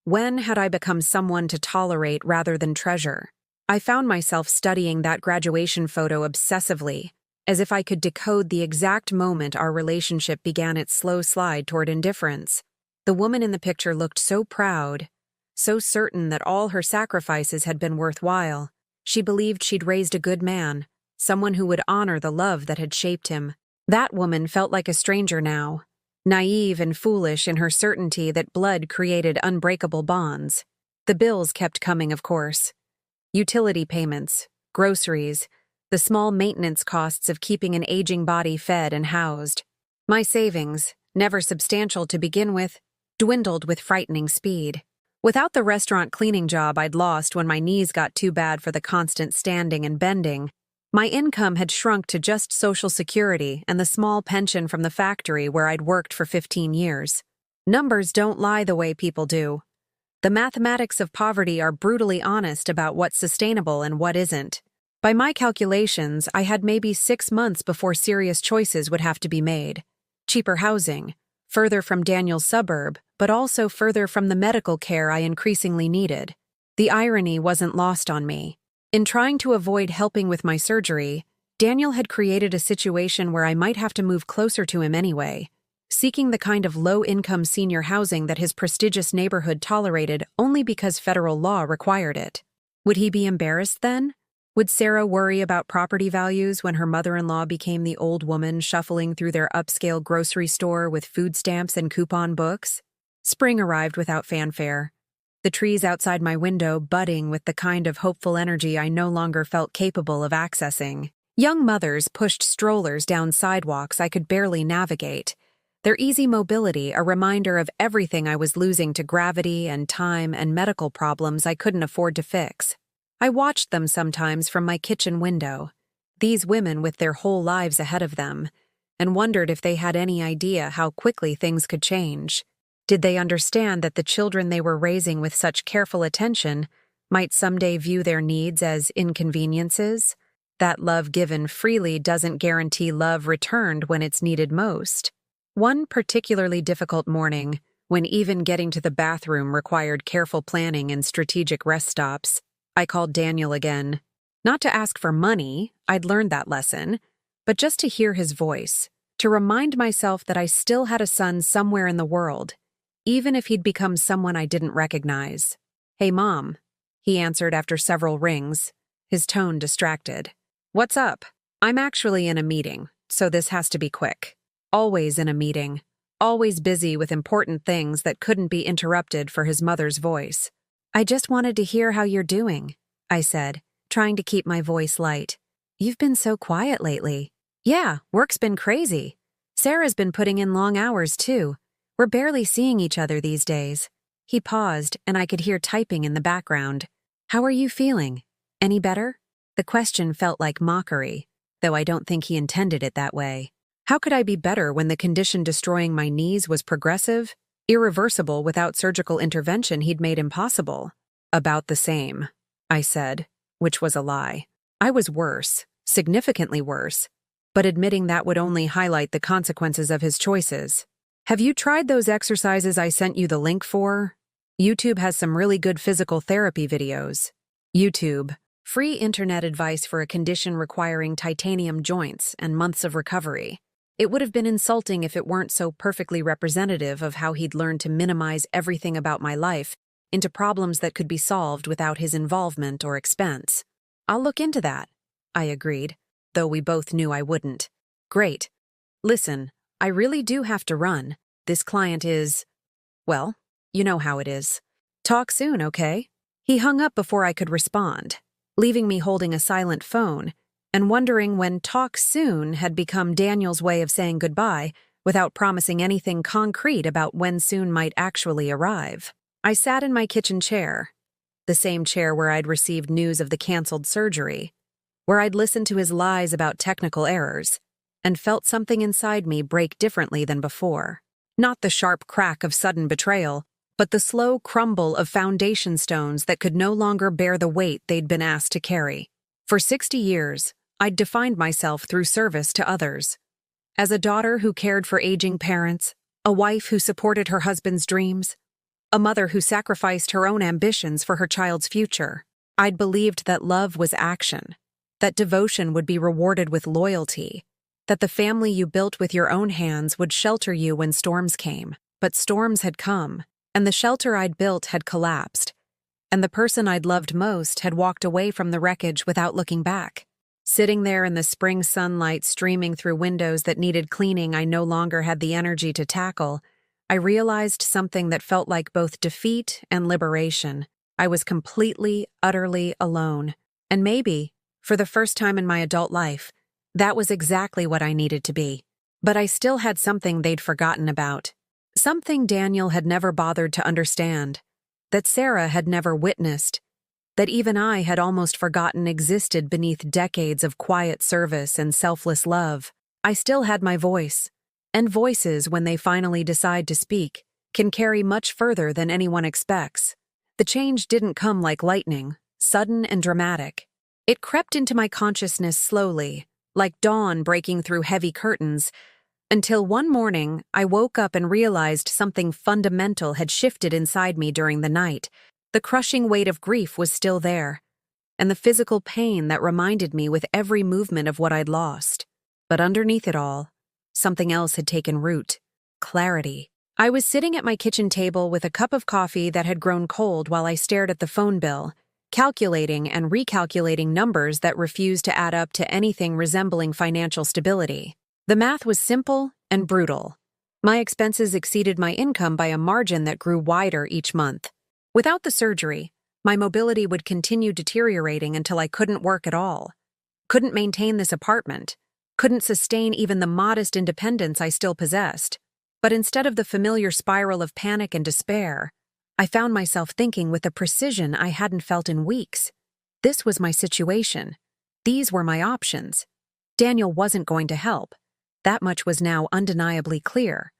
When had I become someone to tolerate rather than treasure? I found myself studying that graduation photo obsessively, as if I could decode the exact moment our relationship began its slow slide toward indifference. The woman in the picture looked so proud, so certain that all her sacrifices had been worthwhile. She believed she'd raised a good man, someone who would honor the love that had shaped him. That woman felt like a stranger now, naive and foolish in her certainty that blood created unbreakable bonds. The bills kept coming, of course. Utility payments, groceries, the small maintenance costs of keeping an aging body fed and housed. My savings, never substantial to begin with, dwindled with frightening speed. Without the restaurant cleaning job I'd lost when my knees got too bad for the constant standing and bending, my income had shrunk to just Social Security and the small pension from the factory where I'd worked for 15 years. Numbers don't lie the way people do. The mathematics of poverty are brutally honest about what's sustainable and what isn't. By my calculations, I had maybe 6 months before serious choices would have to be made. Cheaper housing, further from Daniel's suburb, but also further from the medical care I increasingly needed. The irony wasn't lost on me. In trying to avoid helping with my surgery, Daniel had created a situation where I might have to move closer to him anyway, seeking the kind of low-income senior housing that his prestigious neighborhood tolerated only because federal law required it. Would he be embarrassed then? Would Sarah worry about property values when her mother-in-law became the old woman shuffling through their upscale grocery store with food stamps and coupon books? Spring arrived without fanfare. The trees outside my window budding with the kind of hopeful energy I no longer felt capable of accessing. Young mothers pushed strollers down sidewalks I could barely navigate, their easy mobility a reminder of everything I was losing to gravity and time and medical problems I couldn't afford to fix. I watched them sometimes from my kitchen window, these women with their whole lives ahead of them, and wondered if they had any idea how quickly things could change. Did they understand that the children they were raising with such careful attention might someday view their needs as inconveniences? That love given freely doesn't guarantee love returned when it's needed most. One particularly difficult morning, when even getting to the bathroom required careful planning and strategic rest stops, I called Daniel again. Not to ask for money, I'd learned that lesson, but just to hear his voice, to remind myself that I still had a son somewhere in the world, even if he'd become someone I didn't recognize. "Hey, Mom," he answered after several rings, his tone distracted. "What's up? I'm actually in a meeting, so this has to be quick." Always in a meeting, always busy with important things that couldn't be interrupted for his mother's voice. "I just wanted to hear how you're doing," I said, trying to keep my voice light. "You've been so quiet lately." "Yeah, work's been crazy. Sarah's been putting in long hours, too. We're barely seeing each other these days." He paused, and I could hear typing in the background. "How are you feeling? Any better?" The question felt like mockery, though I don't think he intended it that way. How could I be better when the condition destroying my knees was progressive, irreversible without surgical intervention he'd made impossible? "About the same," I said, which was a lie. I was worse, significantly worse, but admitting that would only highlight the consequences of his choices. "Have you tried those exercises I sent you the link for? YouTube has some really good physical therapy videos." YouTube, free internet advice for a condition requiring titanium joints and months of recovery. It would have been insulting if it weren't so perfectly representative of how he'd learned to minimize everything about my life into problems that could be solved without his involvement or expense. "I'll look into that," I agreed, though we both knew I wouldn't. "Great. Listen, I really do have to run. This client is, well, you know how it is. Talk soon, okay? He hung up before I could respond, leaving me holding a silent phone and wondering when talk soon had become Daniel's way of saying goodbye without promising anything concrete about when soon might actually arrive. I sat in my kitchen chair, the same chair where I'd received news of the canceled surgery, where I'd listened to his lies about technical errors, and felt something inside me break differently than before. Not the sharp crack of sudden betrayal, but the slow crumble of foundation stones that could no longer bear the weight they'd been asked to carry. For 60 years, I'd defined myself through service to others. As a daughter who cared for aging parents, a wife who supported her husband's dreams, a mother who sacrificed her own ambitions for her child's future, I'd believed that love was action, that devotion would be rewarded with loyalty, that the family you built with your own hands would shelter you when storms came. But storms had come, and the shelter I'd built had collapsed, and the person I'd loved most had walked away from the wreckage without looking back. Sitting there in the spring sunlight streaming through windows that needed cleaning I no longer had the energy to tackle, I realized something that felt like both defeat and liberation. I was completely, utterly alone. And maybe, for the first time in my adult life, that was exactly what I needed to be. But I still had something they'd forgotten about. Something Daniel had never bothered to understand, that Sarah had never witnessed, that even I had almost forgotten existed beneath decades of quiet service and selfless love. I still had my voice, and voices, when they finally decide to speak, can carry much further than anyone expects. The change didn't come like lightning, sudden and dramatic. It crept into my consciousness slowly, like dawn breaking through heavy curtains, until one morning I woke up and realized something fundamental had shifted inside me during the night. The crushing weight of grief was still there, and the physical pain that reminded me with every movement of what I'd lost. But underneath it all, something else had taken root: clarity. I was sitting at my kitchen table with a cup of coffee that had grown cold while I stared at the phone bill, calculating and recalculating numbers that refused to add up to anything resembling financial stability. The math was simple and brutal. My expenses exceeded my income by a margin that grew wider each month. Without the surgery, my mobility would continue deteriorating until I couldn't work at all, couldn't maintain this apartment, couldn't sustain even the modest independence I still possessed. But instead of the familiar spiral of panic and despair, I found myself thinking with a precision I hadn't felt in weeks. This was my situation. These were my options. Daniel wasn't going to help. That much was now undeniably clear.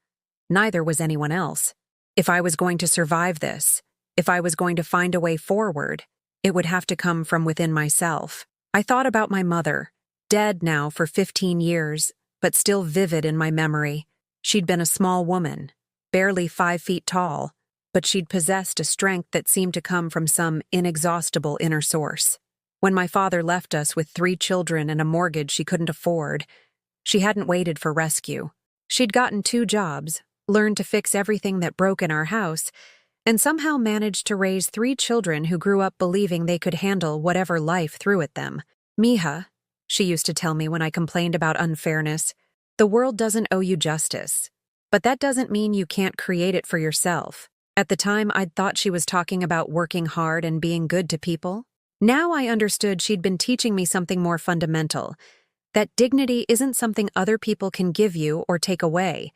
Neither was anyone else. If I was going to survive this, if I was going to find a way forward, it would have to come from within myself. I thought about my mother, dead now for 15 years, but still vivid in my memory. She'd been a small woman, barely 5 feet tall, but she'd possessed a strength that seemed to come from some inexhaustible inner source. When my father left us with 3 children and a mortgage she couldn't afford, she hadn't waited for rescue. She'd gotten 2 jobs, learned to fix everything that broke in our house, and somehow managed to raise 3 children who grew up believing they could handle whatever life threw at them. "Mija," she used to tell me when I complained about unfairness, "the world doesn't owe you justice. But that doesn't mean you can't create it for yourself." At the time, I'd thought she was talking about working hard and being good to people. Now I understood she'd been teaching me something more fundamental, that dignity isn't something other people can give you or take away.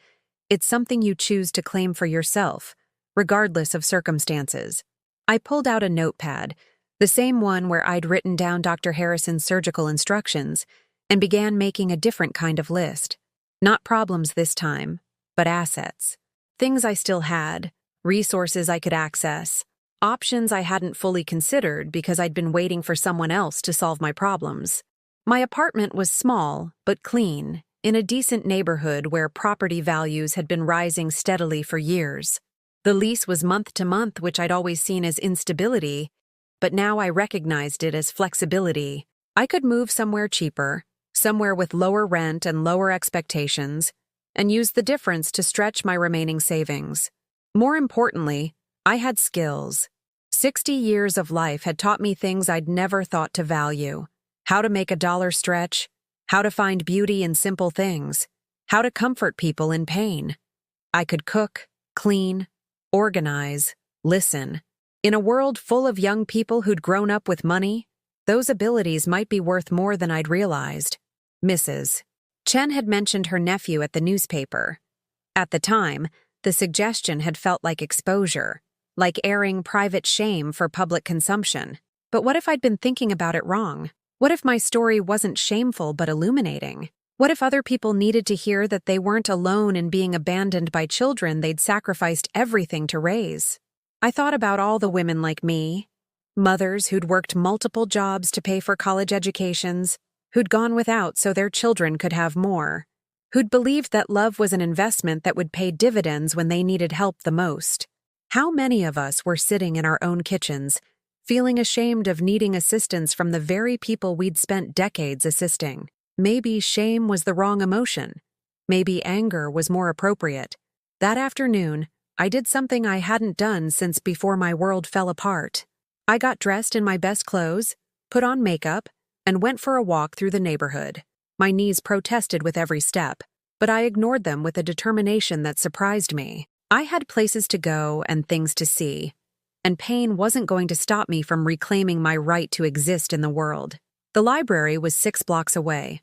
It's something you choose to claim for yourself, regardless of circumstances. I pulled out a notepad, the same one where I'd written down Dr. Harrison's surgical instructions, and began making a different kind of list. Not problems this time, but assets. Things I still had, resources I could access, options I hadn't fully considered because I'd been waiting for someone else to solve my problems. My apartment was small, but clean, in a decent neighborhood where property values had been rising steadily for years. The lease was month to month, which I'd always seen as instability, but now I recognized it as flexibility. I could move somewhere cheaper, somewhere with lower rent and lower expectations, and use the difference to stretch my remaining savings. More importantly, I had skills. 60 years of life had taught me things I'd never thought to value: how to make a dollar stretch, how to find beauty in simple things, how to comfort people in pain. I could cook, clean, organize, listen. In a world full of young people who'd grown up with money, those abilities might be worth more than I'd realized. Mrs. Chen had mentioned her nephew at the newspaper. At the time, the suggestion had felt like exposure, like airing private shame for public consumption. But what if I'd been thinking about it wrong? What if my story wasn't shameful but illuminating? What if other people needed to hear that they weren't alone in being abandoned by children they'd sacrificed everything to raise? I thought about all the women like me, mothers who'd worked multiple jobs to pay for college educations, who'd gone without so their children could have more, who'd believed that love was an investment that would pay dividends when they needed help the most. How many of us were sitting in our own kitchens, feeling ashamed of needing assistance from the very people we'd spent decades assisting? Maybe shame was the wrong emotion. Maybe anger was more appropriate. That afternoon, I did something I hadn't done since before my world fell apart. I got dressed in my best clothes, put on makeup, and went for a walk through the neighborhood. My knees protested with every step, but I ignored them with a determination that surprised me. I had places to go and things to see, and pain wasn't going to stop me from reclaiming my right to exist in the world. The library was 6 blocks away,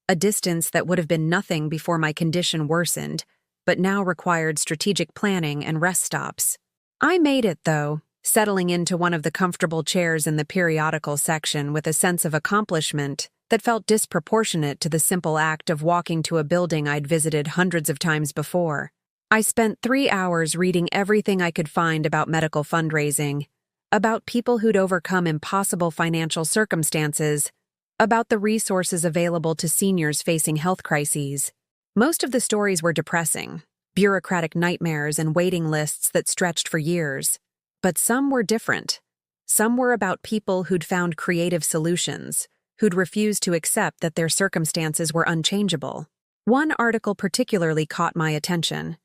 a distance that would have been nothing before my condition worsened, but now required strategic planning and rest stops. I made it, though, settling into one of the comfortable chairs in the periodical section with a sense of accomplishment that felt disproportionate to the simple act of walking to a building I'd visited hundreds of times before. I spent 3 hours reading everything I could find about medical fundraising, about people who'd overcome impossible financial circumstances, about the resources available to seniors facing health crises. Most of the stories were depressing, bureaucratic nightmares and waiting lists that stretched for years. But some were different. Some were about people who'd found creative solutions, who'd refused to accept that their circumstances were unchangeable. One article particularly caught my attention.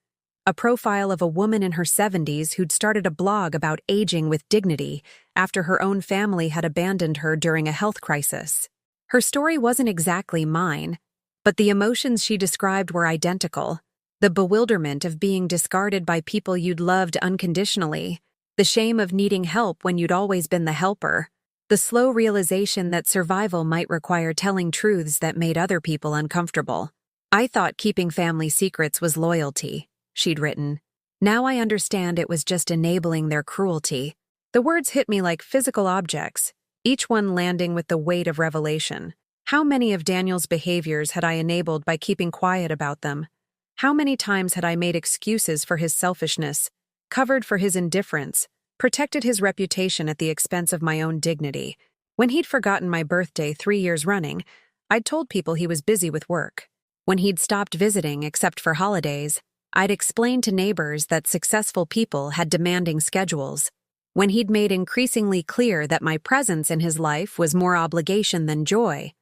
A profile of a woman in her 70s who'd started a blog about aging with dignity after her own family had abandoned her during a health crisis. Her story wasn't exactly mine, but the emotions she described were identical. The bewilderment of being discarded by people you'd loved unconditionally, the shame of needing help when you'd always been the helper, the slow realization that survival might require telling truths that made other people uncomfortable. I thought keeping family secrets was loyalty, she'd written. Now I understand it was just enabling their cruelty. The words hit me like physical objects, each one landing with the weight of revelation. How many of Daniel's behaviors had I enabled by keeping quiet about them? How many times had I made excuses for his selfishness, covered for his indifference, protected his reputation at the expense of my own dignity? When he'd forgotten my birthday 3 years running, I'd told people he was busy with work. When he'd stopped visiting except for holidays, I'd explained to neighbors that successful people had demanding schedules. When he'd made increasingly clear that my presence in his life was more obligation than joy,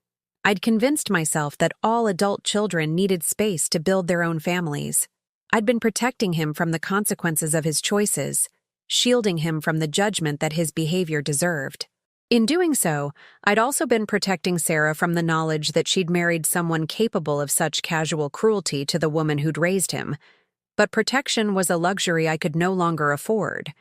I'd convinced myself that all adult children needed space to build their own families. I'd been protecting him from the consequences of his choices, shielding him from the judgment that his behavior deserved. In doing so, I'd also been protecting Sarah from the knowledge that she'd married someone capable of such casual cruelty to the woman who'd raised him. But protection was a luxury I could no longer afford.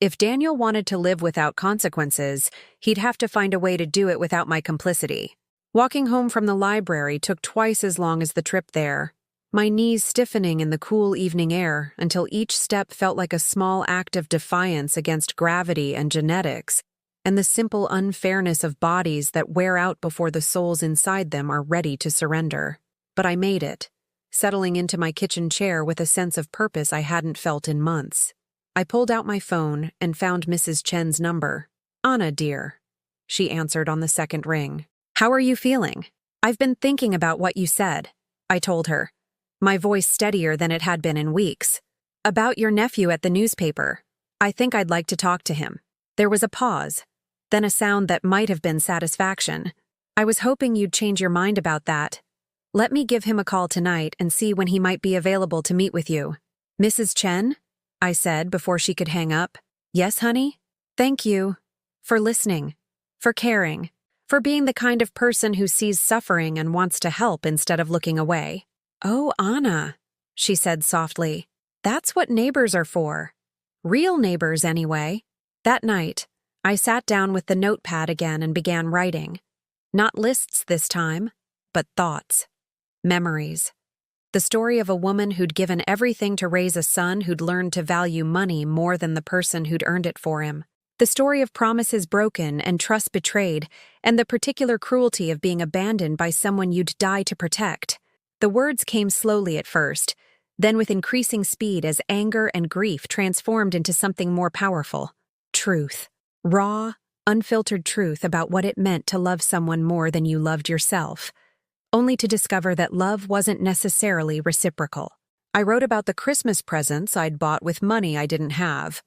If Daniel wanted to live without consequences, he'd have to find a way to do it without my complicity. Walking home from the library took twice as long as the trip there, my knees stiffening in the cool evening air until each step felt like a small act of defiance against gravity and genetics, and the simple unfairness of bodies that wear out before the souls inside them are ready to surrender. But I made it, settling into my kitchen chair with a sense of purpose I hadn't felt in months. I pulled out my phone and found Mrs. Chen's number. "Anna, dear," she answered on the second ring. "How are you feeling?" "I've been thinking about what you said," I told her, my voice steadier than it had been in weeks. "About your nephew at the newspaper. I think I'd like to talk to him." There was a pause, then a sound that might have been satisfaction. "I was hoping you'd change your mind about that. Let me give him a call tonight and see when he might be available to meet with you." "Mrs. Chen?" I said before she could hang up. "Yes, honey? Thank you. For listening. For caring. For being the kind of person who sees suffering and wants to help instead of looking away." Oh, Anna, she said softly. That's what neighbors are for. Real neighbors, anyway. That night, I sat down with the notepad again and began writing. Not lists this time, but thoughts. Memories. The story of a woman who'd given everything to raise a son who'd learned to value money more than the person who'd earned it for him. The story of promises broken and trust betrayed, and the particular cruelty of being abandoned by someone you'd die to protect. The words came slowly at first, then with increasing speed as anger and grief transformed into something more powerful. Truth. Raw, unfiltered truth about what it meant to love someone more than you loved yourself. Only to discover that love wasn't necessarily reciprocal. I wrote about the Christmas presents I'd bought with money I didn't have.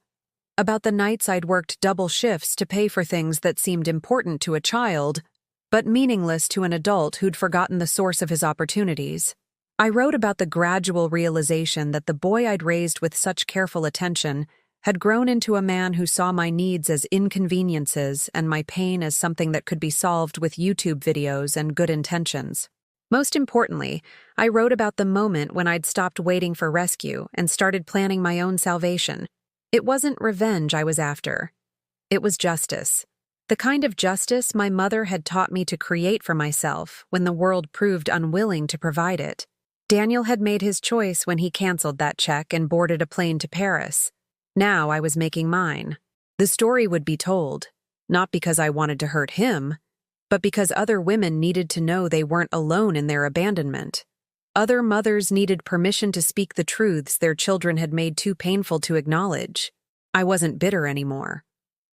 About the nights I'd worked double shifts to pay for things that seemed important to a child, but meaningless to an adult who'd forgotten the source of his opportunities. I wrote about the gradual realization that the boy I'd raised with such careful attention had grown into a man who saw my needs as inconveniences and my pain as something that could be solved with YouTube videos and good intentions. Most importantly, I wrote about the moment when I'd stopped waiting for rescue and started planning my own salvation. It wasn't revenge I was after. It was justice. The kind of justice my mother had taught me to create for myself when the world proved unwilling to provide it. Daniel had made his choice when he canceled that check and boarded a plane to Paris. Now I was making mine. The story would be told, not because I wanted to hurt him, but because other women needed to know they weren't alone in their abandonment. Other mothers needed permission to speak the truths their children had made too painful to acknowledge. I wasn't bitter anymore.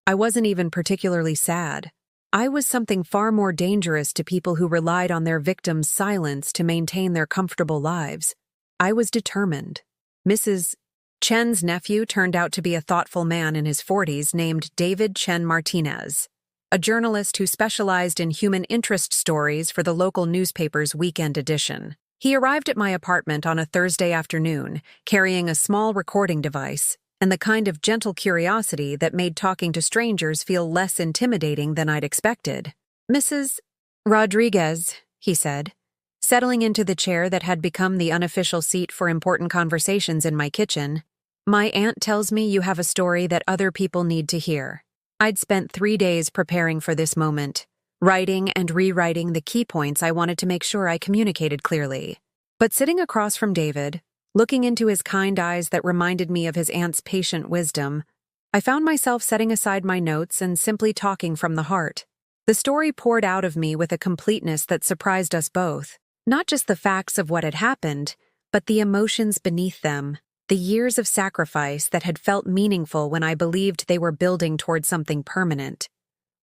I wasn't even particularly sad. I was something far more dangerous to people who relied on their victims' silence to maintain their comfortable lives. I was determined. Mrs. Chen's nephew turned out to be a thoughtful man in his 40s named David Chen Martinez, a journalist who specialized in human interest stories for the local newspaper's weekend edition. He arrived at my apartment on a Thursday afternoon, carrying a small recording device and the kind of gentle curiosity that made talking to strangers feel less intimidating than I'd expected. "Mrs. Rodriguez," he said, settling into the chair that had become the unofficial seat for important conversations in my kitchen. "My aunt tells me you have a story that other people need to hear." I'd spent 3 days preparing for this moment, writing and rewriting the key points I wanted to make sure I communicated clearly. But sitting across from David, looking into his kind eyes that reminded me of his aunt's patient wisdom, I found myself setting aside my notes and simply talking from the heart. The story poured out of me with a completeness that surprised us both. Not just the facts of what had happened, but the emotions beneath them, the years of sacrifice that had felt meaningful when I believed they were building toward something permanent.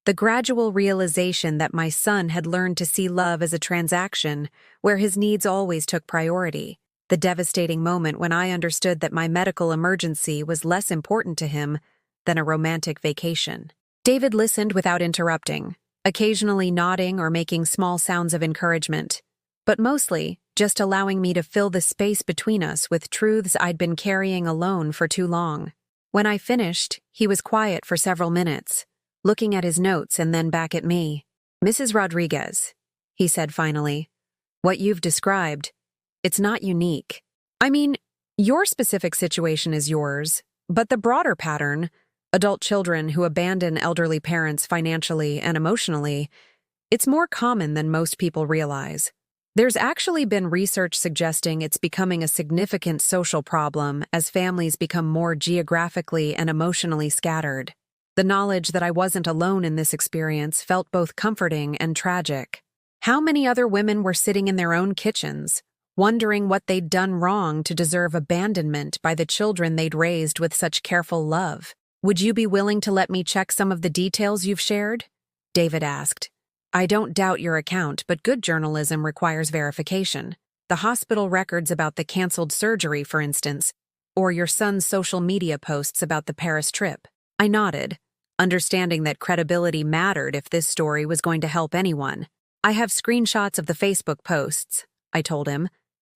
The gradual realization that my son had learned to see love as a transaction where his needs always took priority. The devastating moment when I understood that my medical emergency was less important to him than a romantic vacation. David listened without interrupting, occasionally nodding or making small sounds of encouragement, but mostly just allowing me to fill the space between us with truths I'd been carrying alone for too long. When I finished, he was quiet for several minutes, looking at his notes and then back at me. "Mrs. Rodriguez," he said finally, "what you've described, it's not unique. I mean, your specific situation is yours, but the broader pattern, adult children who abandon elderly parents financially and emotionally, it's more common than most people realize. There's actually been research suggesting it's becoming a significant social problem as families become more geographically and emotionally scattered. The knowledge that I wasn't alone in this experience felt both comforting and tragic. How many other women were sitting in their own kitchens, wondering what they'd done wrong to deserve abandonment by the children they'd raised with such careful love? "Would you be willing to let me check some of the details you've shared?" David asked. "I don't doubt your account, but good journalism requires verification. The hospital records about the canceled surgery, for instance, or your son's social media posts about the Paris trip." I nodded, understanding that credibility mattered if this story was going to help anyone. "I have screenshots of the Facebook posts," I told him,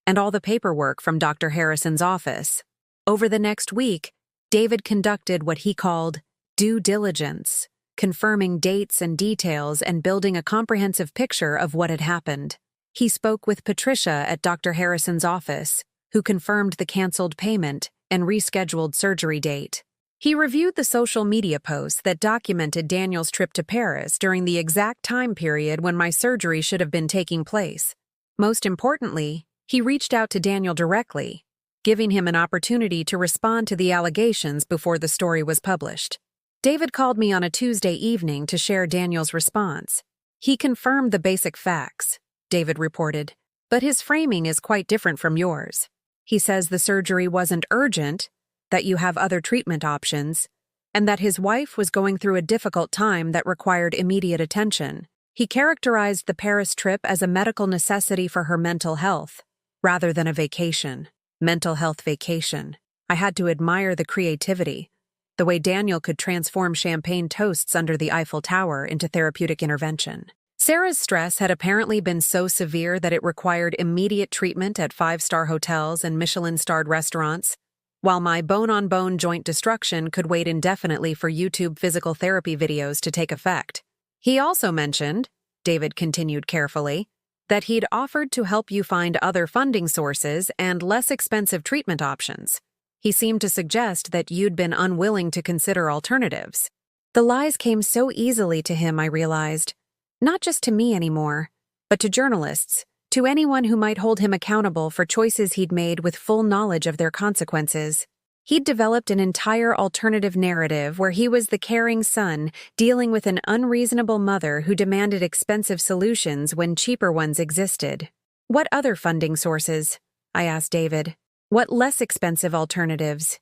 "and all the paperwork from Dr. Harrison's office." Over the next week, David conducted what he called due diligence, confirming dates and details and building a comprehensive picture of what had happened. He spoke with Patricia at Dr. Harrison's office, who confirmed the canceled payment and rescheduled surgery date. He reviewed the social media posts that documented Daniel's trip to Paris during the exact time period when my surgery should have been taking place. Most importantly, he reached out to Daniel directly, giving him an opportunity to respond to the allegations before the story was published. David called me on a Tuesday evening to share Daniel's response. He confirmed the basic facts, David reported, but his framing is quite different from yours. He says the surgery wasn't urgent, that you have other treatment options, and that his wife was going through a difficult time that required immediate attention. He characterized the Paris trip as a medical necessity for her mental health, rather than a vacation. Mental health vacation. I had to admire the creativity, the way Daniel could transform champagne toasts under the Eiffel Tower into therapeutic intervention. Sarah's stress had apparently been so severe that it required immediate treatment at 5-star hotels and Michelin-starred restaurants, while my bone-on-bone joint destruction could wait indefinitely for YouTube physical therapy videos to take effect. He also mentioned, David continued carefully, that he'd offered to help you find other funding sources and less expensive treatment options. He seemed to suggest that you'd been unwilling to consider alternatives. The lies came so easily to him, I realized. Not just to me anymore, but to journalists, to anyone who might hold him accountable for choices he'd made with full knowledge of their consequences. He'd developed an entire alternative narrative where he was the caring son dealing with an unreasonable mother who demanded expensive solutions when cheaper ones existed. What other funding sources? I asked David. What less expensive alternatives?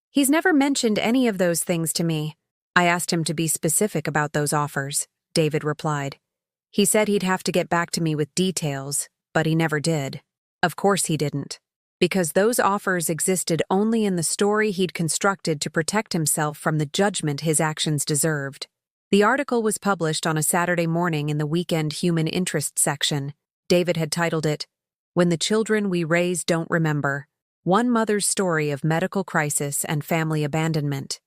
He's never mentioned any of those things to me. I asked him to be specific about those offers, David replied. He said he'd have to get back to me with details, but he never did. Of course he didn't, because those offers existed only in the story he'd constructed to protect himself from the judgment his actions deserved. The article was published on a Saturday morning in the Weekend Human Interest section. David had titled it, "When the Children We Raise Don't Remember: One Mother's Story of Medical Crisis and Family Abandonment."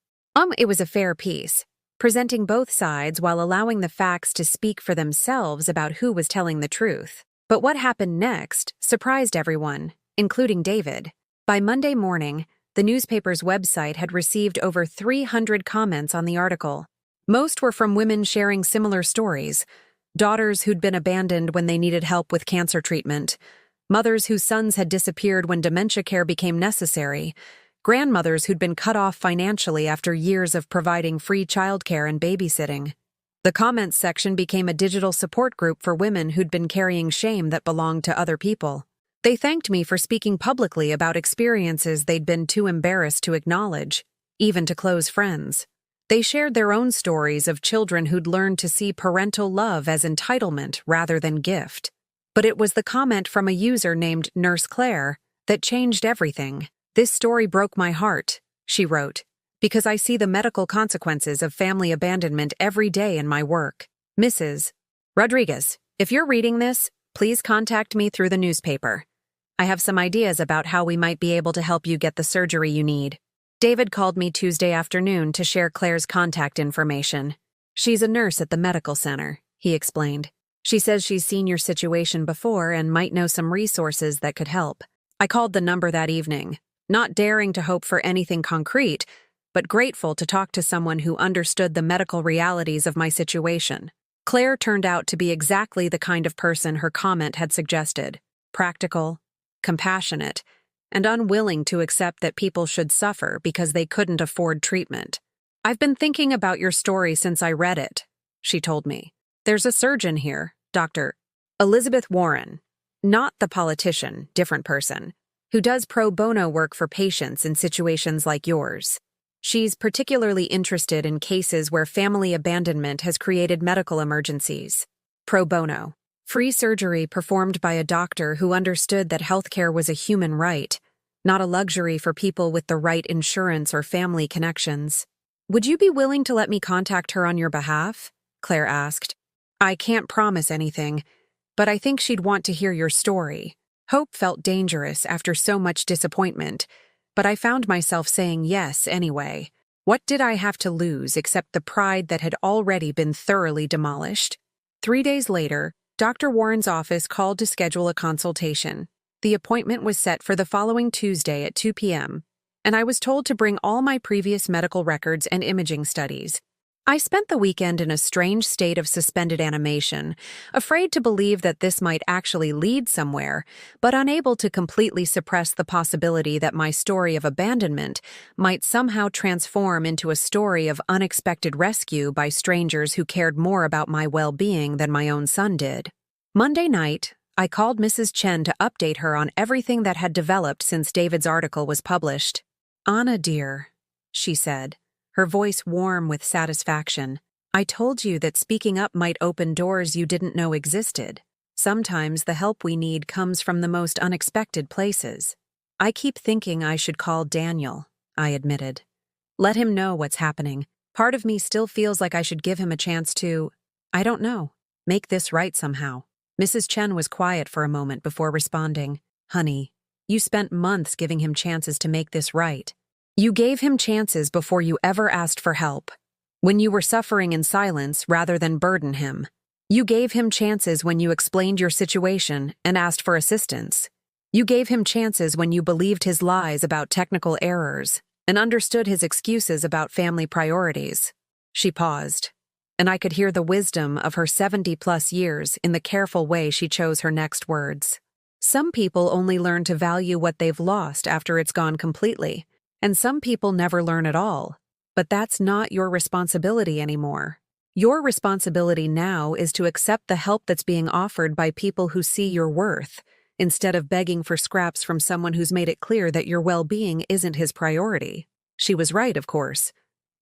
It was a fair piece, presenting both sides while allowing the facts to speak for themselves about who was telling the truth. But what happened next surprised everyone, including David. By Monday morning, the newspaper's website had received over 300 comments on the article. Most were from women sharing similar stories: daughters who'd been abandoned when they needed help with cancer treatment, mothers whose sons had disappeared when dementia care became necessary, grandmothers who'd been cut off financially after years of providing free childcare and babysitting. The comments section became a digital support group for women who'd been carrying shame that belonged to other people. They thanked me for speaking publicly about experiences they'd been too embarrassed to acknowledge, even to close friends. They shared their own stories of children who'd learned to see parental love as entitlement rather than gift. But it was the comment from a user named Nurse Claire that changed everything. "This story broke my heart," she wrote, "because I see the medical consequences of family abandonment every day in my work. Mrs. Rodriguez, if you're reading this, please contact me through the newspaper. I have some ideas about how we might be able to help you get the surgery you need." David called me Tuesday afternoon to share Claire's contact information. "She's a nurse at the medical center," he explained. "She says she's seen your situation before and might know some resources that could help." I called the number that evening, not daring to hope for anything concrete, but grateful to talk to someone who understood the medical realities of my situation. Claire turned out to be exactly the kind of person her comment had suggested: practical, compassionate, and unwilling to accept that people should suffer because they couldn't afford treatment. "I've been thinking about your story since I read it," she told me. "There's a surgeon here, Dr. Elizabeth Warren, not the politician, different person, who does pro bono work for patients in situations like yours. She's particularly interested in cases where family abandonment has created medical emergencies. Pro bono. Free surgery performed by a doctor who understood that healthcare was a human right, not a luxury for people with the right insurance or family connections. Would you be willing to let me contact her on your behalf?" Claire asked. "I can't promise anything, but I think she'd want to hear your story." Hope felt dangerous after so much disappointment, but I found myself saying yes anyway. What did I have to lose except the pride that had already been thoroughly demolished? 3 days later, Dr. Warren's office called to schedule a consultation. The appointment was set for the following Tuesday at 2 p.m., and I was told to bring all my previous medical records and imaging studies. I spent the weekend in a strange state of suspended animation, afraid to believe that this might actually lead somewhere, but unable to completely suppress the possibility that my story of abandonment might somehow transform into a story of unexpected rescue by strangers who cared more about my well-being than my own son did. Monday night, I called Mrs. Chen to update her on everything that had developed since David's article was published. "Anna, dear," she said, her voice warm with satisfaction, "I told you that speaking up might open doors you didn't know existed. Sometimes the help we need comes from the most unexpected places. I keep thinking I should call Daniel," I admitted. "Let him know what's happening. Part of me still feels like I should give him a chance to, I don't know, make this right somehow." Mrs. Chen was quiet for a moment before responding. "Honey, you spent months giving him chances to make this right. You gave him chances before you ever asked for help. When you were suffering in silence rather than burden him. You gave him chances when you explained your situation and asked for assistance. You gave him chances when you believed his lies about technical errors and understood his excuses about family priorities." She paused, and I could hear the wisdom of her 70-plus years in the careful way she chose her next words. "Some people only learn to value what they've lost after it's gone completely. And some people never learn at all. But that's not your responsibility anymore. Your responsibility now is to accept the help that's being offered by people who see your worth, instead of begging for scraps from someone who's made it clear that your well-being isn't his priority." She was right, of course.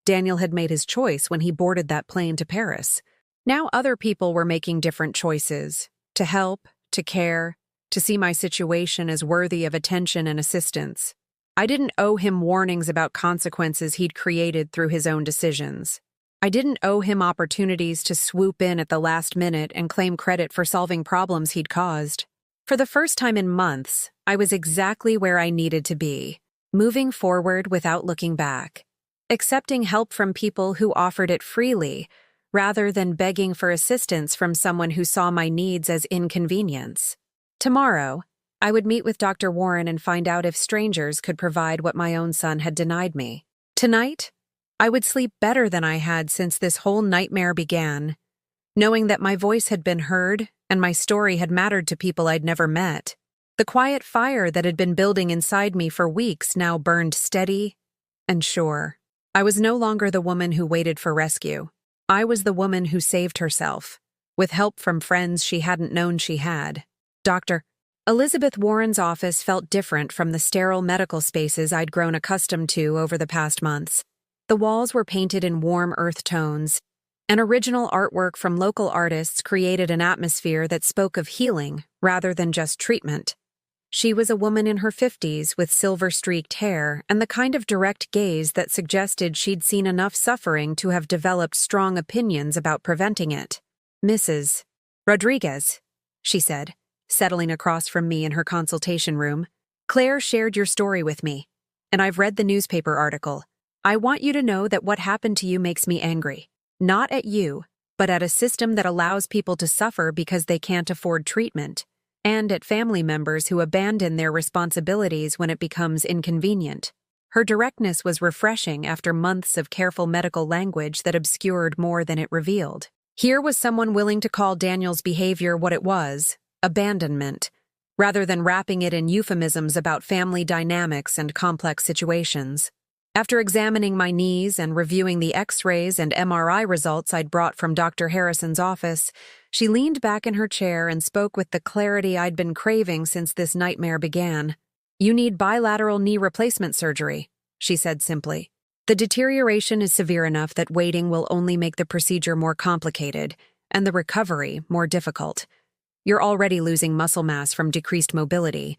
Daniel had made his choice when he boarded that plane to Paris. Now other people were making different choices. To help, to care, to see my situation as worthy of attention and assistance. I didn't owe him warnings about consequences he'd created through his own decisions. I didn't owe him opportunities to swoop in at the last minute and claim credit for solving problems he'd caused. For the first time in months, I was exactly where I needed to be, moving forward without looking back, accepting help from people who offered it freely, rather than begging for assistance from someone who saw my needs as inconvenience. Tomorrow, I would meet with Dr. Warren and find out if strangers could provide what my own son had denied me. Tonight, I would sleep better than I had since this whole nightmare began, knowing that my voice had been heard and my story had mattered to people I'd never met. The quiet fire that had been building inside me for weeks now burned steady and sure. I was no longer the woman who waited for rescue. I was the woman who saved herself, with help from friends she hadn't known she had. Dr. Elizabeth Warren's office felt different from the sterile medical spaces I'd grown accustomed to over the past months. The walls were painted in warm earth tones, and original artwork from local artists created an atmosphere that spoke of healing rather than just treatment. She was a woman in her 50s with silver-streaked hair and the kind of direct gaze that suggested she'd seen enough suffering to have developed strong opinions about preventing it. "Mrs. Rodriguez," she said, settling across from me in her consultation room, "Claire shared your story with me, and I've read the newspaper article. I want you to know that what happened to you makes me angry. Not at you, but at a system that allows people to suffer because they can't afford treatment, and at family members who abandon their responsibilities when it becomes inconvenient." Her directness was refreshing after months of careful medical language that obscured more than it revealed. Here was someone willing to call Daniel's behavior what it was: abandonment, rather than wrapping it in euphemisms about family dynamics and complex situations. After examining my knees and reviewing the X-rays and MRI results I'd brought from Dr. Harrison's office, she leaned back in her chair and spoke with the clarity I'd been craving since this nightmare began. "You need bilateral knee replacement surgery," she said simply. "The deterioration is severe enough that waiting will only make the procedure more complicated and the recovery more difficult. You're already losing muscle mass from decreased mobility,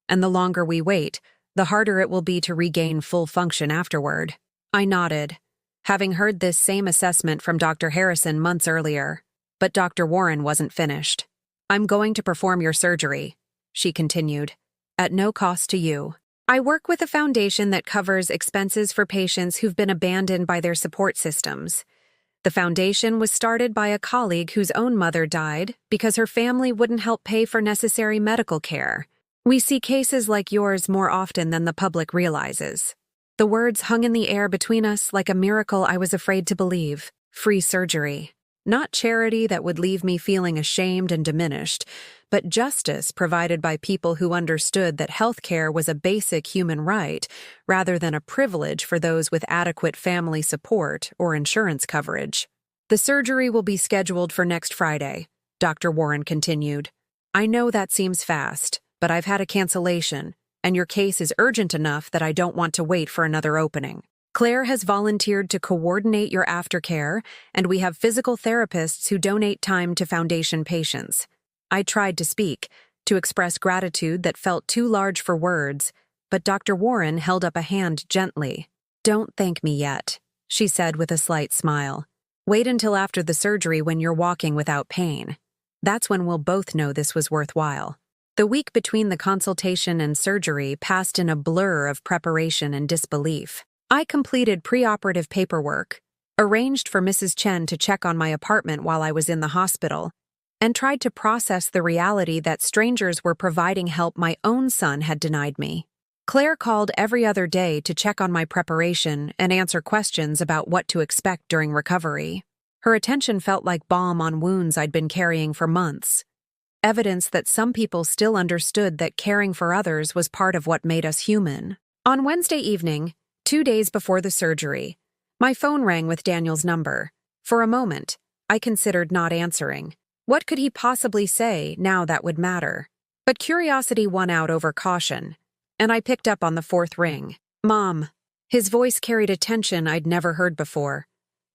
and the longer we wait, the harder it will be to regain full function afterward." I nodded, having heard this same assessment from Dr. Harrison months earlier, but Dr. Warren wasn't finished. "I'm going to perform your surgery," she continued, "at no cost to you. I work with a foundation that covers expenses for patients who've been abandoned by their support systems. The foundation was started by a colleague whose own mother died because her family wouldn't help pay for necessary medical care. We see cases like yours more often than the public realizes. The words hung in the air between us like a miracle I was afraid to believe. Free surgery. Not charity that would leave me feeling ashamed and diminished, but justice provided by people who understood that healthcare was a basic human right rather than a privilege for those with adequate family support or insurance coverage. The surgery will be scheduled for next Friday, Dr. Warren continued. I know that seems fast, but I've had a cancellation, and your case is urgent enough that I don't want to wait for another opening. Claire has volunteered to coordinate your aftercare, and we have physical therapists who donate time to foundation patients. I tried to speak, to express gratitude that felt too large for words, but Dr. Warren held up a hand gently. Don't thank me yet, she said with a slight smile. Wait until after the surgery when you're walking without pain. That's when we'll both know this was worthwhile. The week between the consultation and surgery passed in a blur of preparation and disbelief. I completed preoperative paperwork, arranged for Mrs. Chen to check on my apartment while I was in the hospital, and tried to process the reality that strangers were providing help my own son had denied me. Claire called every other day to check on my preparation and answer questions about what to expect during recovery. Her attention felt like balm on wounds I'd been carrying for months. Evidence that some people still understood that caring for others was part of what made us human. On Wednesday evening, 2 days before the surgery, my phone rang with Daniel's number. For a moment, I considered not answering. What could he possibly say now that would matter? But curiosity won out over caution, and I picked up on the fourth ring. Mom. His voice carried a tension I'd never heard before,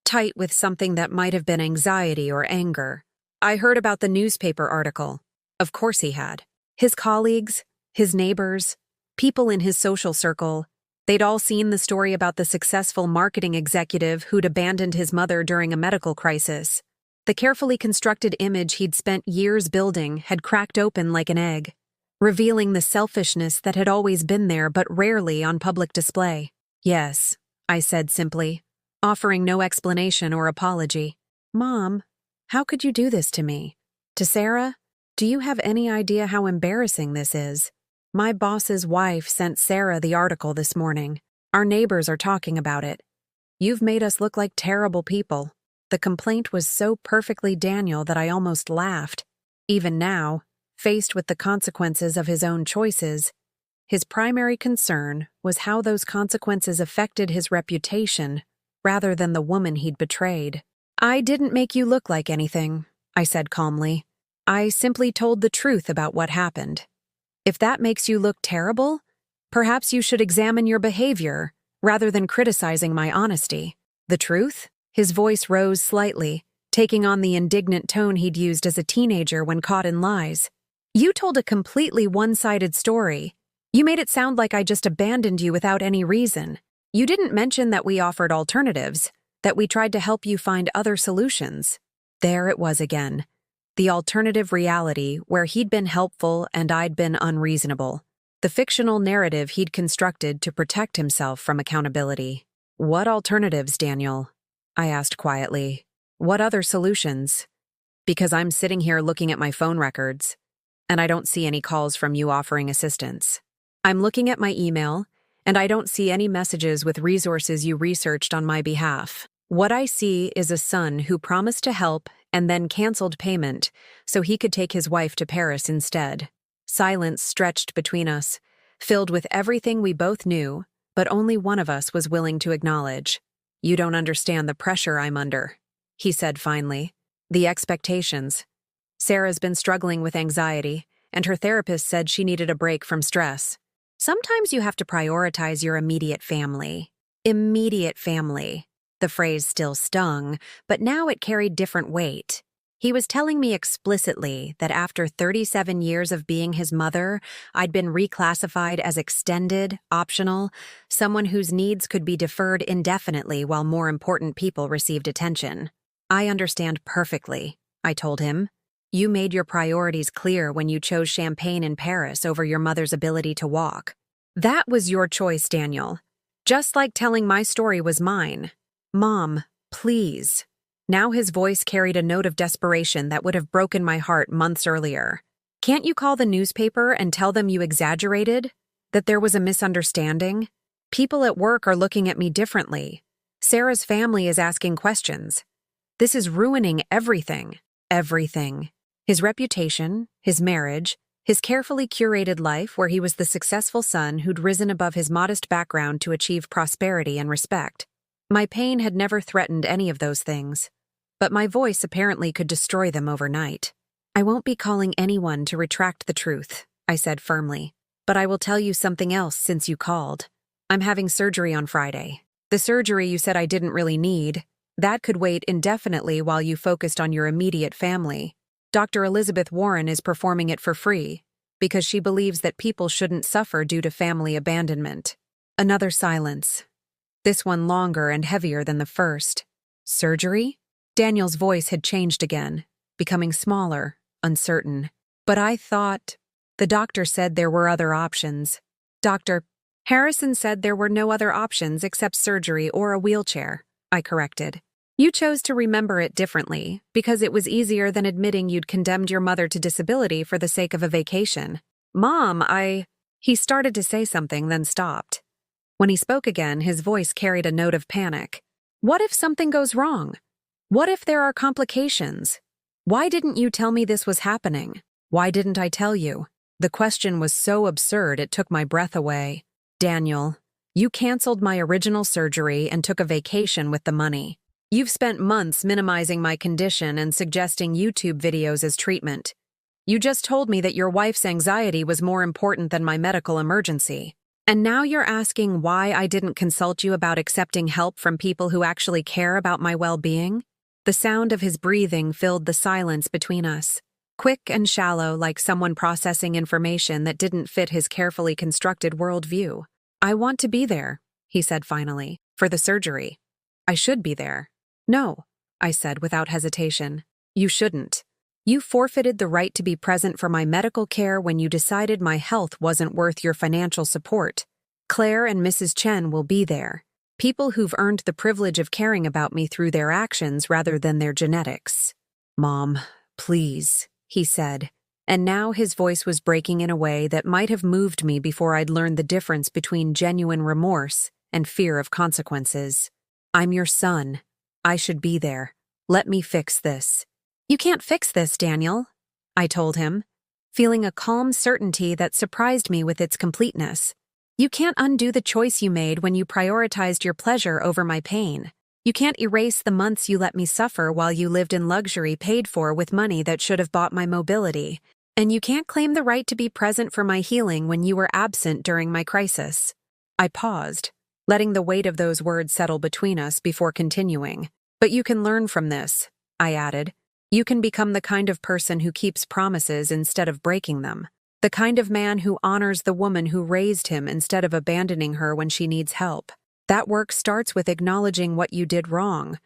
tight with something that might have been anxiety or anger. I heard about the newspaper article. Of course he had. His colleagues, his neighbors, people in his social circle, they'd all seen the story about the successful marketing executive who'd abandoned his mother during a medical crisis. The carefully constructed image he'd spent years building had cracked open like an egg, revealing the selfishness that had always been there but rarely on public display. Yes, I said simply, offering no explanation or apology. Mom, how could you do this to me? To Sarah? Do you have any idea how embarrassing this is? My boss's wife sent Sarah the article this morning. Our neighbors are talking about it. You've made us look like terrible people. The complaint was so perfectly Daniel that I almost laughed. Even now, faced with the consequences of his own choices, his primary concern was how those consequences affected his reputation rather than the woman he'd betrayed. I didn't make you look like anything, I said calmly. I simply told the truth about what happened. If that makes you look terrible, perhaps you should examine your behavior rather than criticizing my honesty. The truth? His voice rose slightly, taking on the indignant tone he'd used as a teenager when caught in lies. You told a completely one-sided story. You made it sound like I just abandoned you without any reason. You didn't mention that we offered alternatives, that we tried to help you find other solutions. There it was again. The alternative reality where he'd been helpful and I'd been unreasonable. The fictional narrative he'd constructed to protect himself from accountability. What alternatives, Daniel? I asked quietly. What other solutions? Because I'm sitting here looking at my phone records, and I don't see any calls from you offering assistance. I'm looking at my email, and I don't see any messages with resources you researched on my behalf. What I see is a son who promised to help and then canceled payment so he could take his wife to Paris instead. Silence stretched between us, filled with everything we both knew, but only one of us was willing to acknowledge. You don't understand the pressure I'm under, he said finally. The expectations. Sarah's been struggling with anxiety, and her therapist said she needed a break from stress. Sometimes you have to prioritize your immediate family. Immediate family. The phrase still stung, but now it carried different weight. He was telling me explicitly that after 37 years of being his mother, I'd been reclassified as extended, optional, someone whose needs could be deferred indefinitely while more important people received attention. I understand perfectly, I told him. You made your priorities clear when you chose champagne in Paris over your mother's ability to walk. That was your choice, Daniel. Just like telling my story was mine. Mom, please. Now his voice carried a note of desperation that would have broken my heart months earlier. "Can't you call the newspaper and tell them you exaggerated? That there was a misunderstanding? People at work are looking at me differently. Sarah's family is asking questions. This is ruining everything. Everything. His reputation, his marriage, his carefully curated life where he was the successful son who'd risen above his modest background to achieve prosperity and respect. My pain had never threatened any of those things, but my voice apparently could destroy them overnight. "I won't be calling anyone to retract the truth," I said firmly, "but I will tell you something else since you called. I'm having surgery on Friday. The surgery you said I didn't really need, that could wait indefinitely while you focused on your immediate family. Dr. Elizabeth Warren is performing it for free because she believes that people shouldn't suffer due to family abandonment." Another silence. This one longer and heavier than the first. "Surgery?" Daniel's voice had changed again, becoming smaller, uncertain. "But I thought the doctor said there were other options." "Dr. Harrison said there were no other options except surgery or a wheelchair," I corrected. "You chose to remember it differently because it was easier than admitting you'd condemned your mother to disability for the sake of a vacation." "Mom, He started to say something, then stopped. When he spoke again, his voice carried a note of panic. "What if something goes wrong? What if there are complications? Why didn't you tell me this was happening? Why didn't I tell you?" The question was so absurd it took my breath away. "Daniel, you canceled my original surgery and took a vacation with the money. You've spent months minimizing my condition and suggesting YouTube videos as treatment. You just told me that your wife's anxiety was more important than my medical emergency. And now you're asking why I didn't consult you about accepting help from people who actually care about my well-being?" The sound of his breathing filled the silence between us, quick and shallow like someone processing information that didn't fit his carefully constructed worldview. "I want to be there," he said finally, "for the surgery. I should be there." "No," I said without hesitation. "You shouldn't. You forfeited the right to be present for my medical care when you decided my health wasn't worth your financial support. Claire and Mrs. Chen will be there. People who've earned the privilege of caring about me through their actions rather than their genetics." "Mom, please," he said, and now his voice was breaking in a way that might have moved me before I'd learned the difference between genuine remorse and fear of consequences. "I'm your son. I should be there. Let me fix this." "You can't fix this, Daniel," I told him, feeling a calm certainty that surprised me with its completeness. "You can't undo the choice you made when you prioritized your pleasure over my pain. You can't erase the months you let me suffer while you lived in luxury paid for with money that should have bought my mobility. And you can't claim the right to be present for my healing when you were absent during my crisis." I paused, letting the weight of those words settle between us before continuing. "But you can learn from this," I added. "You can become the kind of person who keeps promises instead of breaking them. The kind of man who honors the woman who raised him instead of abandoning her when she needs help. That work starts with acknowledging what you did wrong,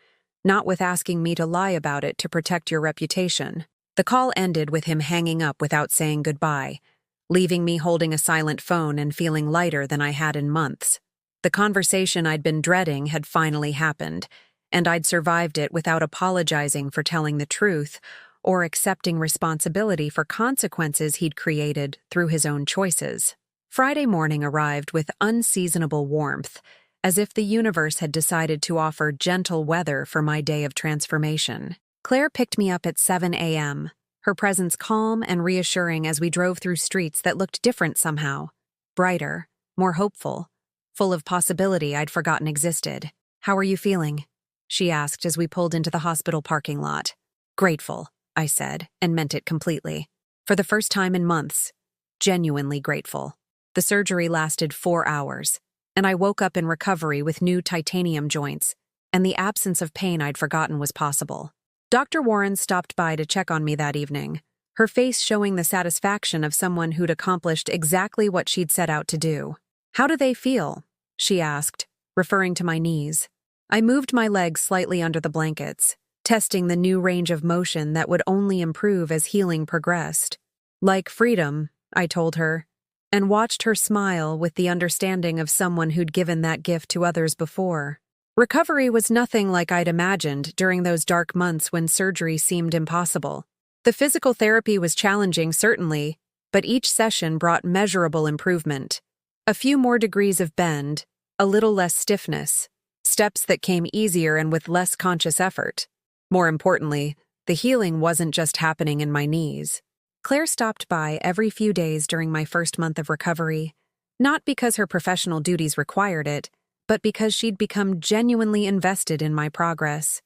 not with asking me to lie about it to protect your reputation." The call ended with him hanging up without saying goodbye, leaving me holding a silent phone and feeling lighter than I had in months. The conversation I'd been dreading had finally happened, and I'd survived it without apologizing for telling the truth or accepting responsibility for consequences he'd created through his own choices. Friday morning arrived with unseasonable warmth, as if the universe had decided to offer gentle weather for my day of transformation. Claire picked me up at 7 a.m., her presence calm and reassuring as we drove through streets that looked different somehow, brighter, more hopeful, full of possibility I'd forgotten existed. "How are you feeling?" she asked as we pulled into the hospital parking lot. "Grateful," I said, and meant it completely. For the first time in months, genuinely grateful. The surgery lasted 4 hours, and I woke up in recovery with new titanium joints, and the absence of pain I'd forgotten was possible. Dr. Warren stopped by to check on me that evening, her face showing the satisfaction of someone who'd accomplished exactly what she'd set out to do. "How do they feel?" she asked, referring to my knees. I moved my legs slightly under the blankets, testing the new range of motion that would only improve as healing progressed. "Like freedom," I told her, and watched her smile with the understanding of someone who'd given that gift to others before. Recovery was nothing like I'd imagined during those dark months when surgery seemed impossible. The physical therapy was challenging, certainly, but each session brought measurable improvement. A few more degrees of bend, a little less stiffness, steps that came easier and with less conscious effort. More importantly, the healing wasn't just happening in my knees. Claire stopped by every few days during my first month of recovery, not because her professional duties required it, but because she'd become genuinely invested in my progress.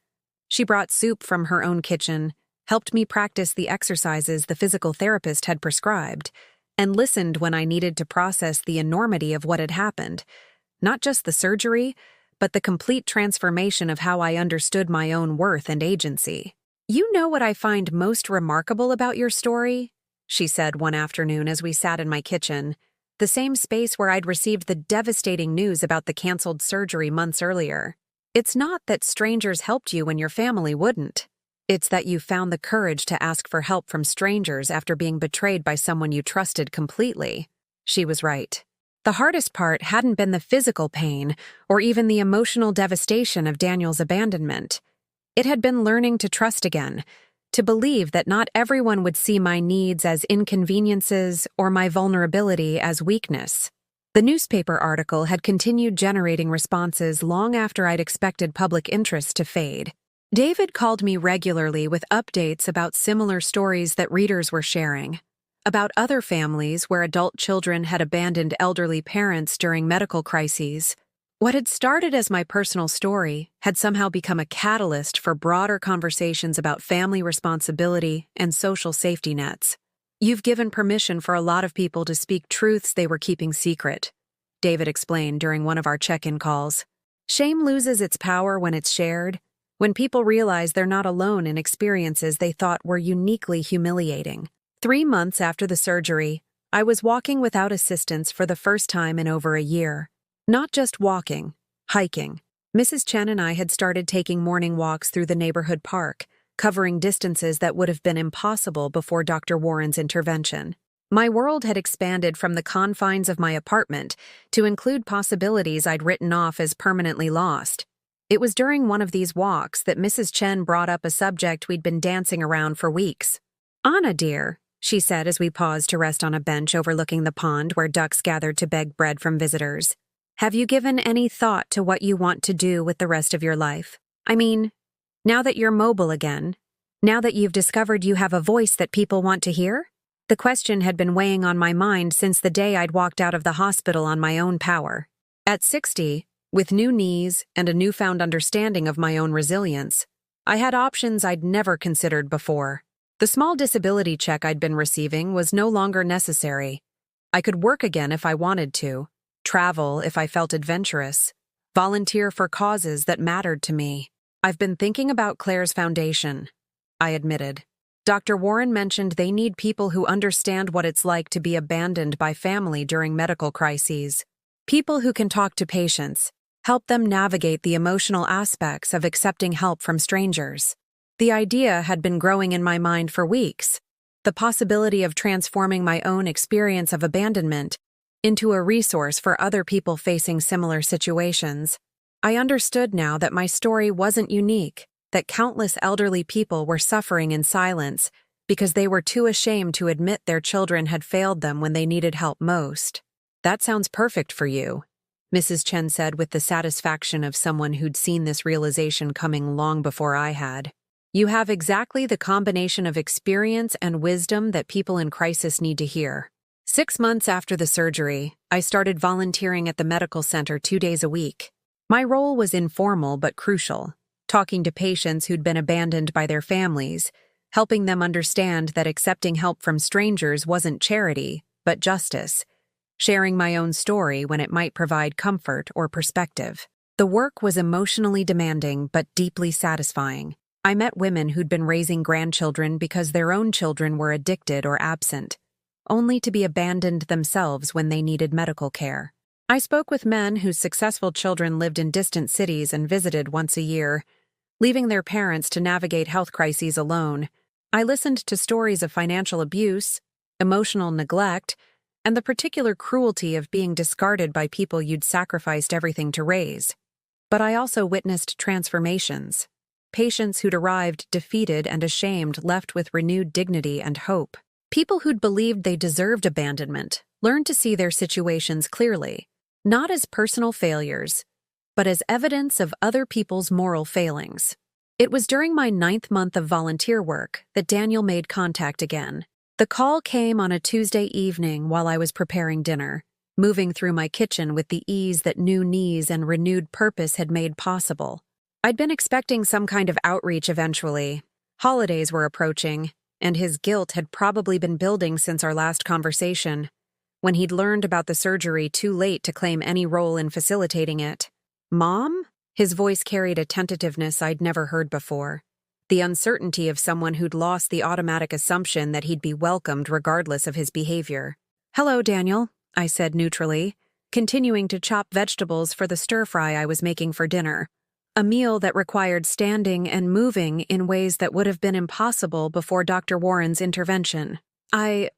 She brought soup from her own kitchen, helped me practice the exercises the physical therapist had prescribed, and listened when I needed to process the enormity of what had happened. Not just the surgery, but the complete transformation of how I understood my own worth and agency. "You know what I find most remarkable about your story?" she said one afternoon as we sat in my kitchen, the same space where I'd received the devastating news about the canceled surgery months earlier. "It's not that strangers helped you when your family wouldn't. It's that you found the courage to ask for help from strangers after being betrayed by someone you trusted completely." She was right. The hardest part hadn't been the physical pain or even the emotional devastation of Daniel's abandonment. It had been learning to trust again, to believe that not everyone would see my needs as inconveniences or my vulnerability as weakness. The newspaper article had continued generating responses long after I'd expected public interest to fade. David called me regularly with updates about similar stories that readers were sharing, about other families where adult children had abandoned elderly parents during medical crises. What had started as my personal story had somehow become a catalyst for broader conversations about family responsibility and social safety nets. "You've given permission for a lot of people to speak truths they were keeping secret," David explained during one of our check-in calls. "Shame loses its power when it's shared, when people realize they're not alone in experiences they thought were uniquely humiliating." 3 months after the surgery, I was walking without assistance for the first time in over a year. Not just walking, hiking. Mrs. Chen and I had started taking morning walks through the neighborhood park, covering distances that would have been impossible before Dr. Warren's intervention. My world had expanded from the confines of my apartment to include possibilities I'd written off as permanently lost. It was during one of these walks that Mrs. Chen brought up a subject we'd been dancing around for weeks. "Anna, dear," she said as we paused to rest on a bench overlooking the pond where ducks gathered to beg bread from visitors, "have you given any thought to what you want to do with the rest of your life? I mean, now that you're mobile again, now that you've discovered you have a voice that people want to hear?" The question had been weighing on my mind since the day I'd walked out of the hospital on my own power. At 60, with new knees and a newfound understanding of my own resilience, I had options I'd never considered before. The small disability check I'd been receiving was no longer necessary. I could work again if I wanted to, travel if I felt adventurous, volunteer for causes that mattered to me. "I've been thinking about Claire's foundation," I admitted. "Dr. Warren mentioned they need people who understand what it's like to be abandoned by family during medical crises. People who can talk to patients, help them navigate the emotional aspects of accepting help from strangers." The idea had been growing in my mind for weeks, the possibility of transforming my own experience of abandonment into a resource for other people facing similar situations. I understood now that my story wasn't unique, that countless elderly people were suffering in silence because they were too ashamed to admit their children had failed them when they needed help most. "That sounds perfect for you," Mrs. Chen said with the satisfaction of someone who'd seen this realization coming long before I had. "You have exactly the combination of experience and wisdom that people in crisis need to hear." 6 months after the surgery, I started volunteering at the medical center 2 days a week. My role was informal but crucial, talking to patients who'd been abandoned by their families, helping them understand that accepting help from strangers wasn't charity, but justice, sharing my own story when it might provide comfort or perspective. The work was emotionally demanding but deeply satisfying. I met women who'd been raising grandchildren because their own children were addicted or absent, only to be abandoned themselves when they needed medical care. I spoke with men whose successful children lived in distant cities and visited once a year, leaving their parents to navigate health crises alone. I listened to stories of financial abuse, emotional neglect, and the particular cruelty of being discarded by people you'd sacrificed everything to raise. But I also witnessed transformations. Patients who'd arrived defeated and ashamed left with renewed dignity and hope. People who'd believed they deserved abandonment learned to see their situations clearly, not as personal failures, but as evidence of other people's moral failings. It was during my 9th month of volunteer work that Daniel made contact again. The call came on a Tuesday evening while I was preparing dinner, moving through my kitchen with the ease that new knees and renewed purpose had made possible. I'd been expecting some kind of outreach eventually. Holidays were approaching, and his guilt had probably been building since our last conversation, when he'd learned about the surgery too late to claim any role in facilitating it. "Mom?" His voice carried a tentativeness I'd never heard before, the uncertainty of someone who'd lost the automatic assumption that he'd be welcomed regardless of his behavior. "Hello, Daniel," I said neutrally, continuing to chop vegetables for the stir-fry I was making for dinner, a meal that required standing and moving in ways that would have been impossible before Dr. Warren's intervention. I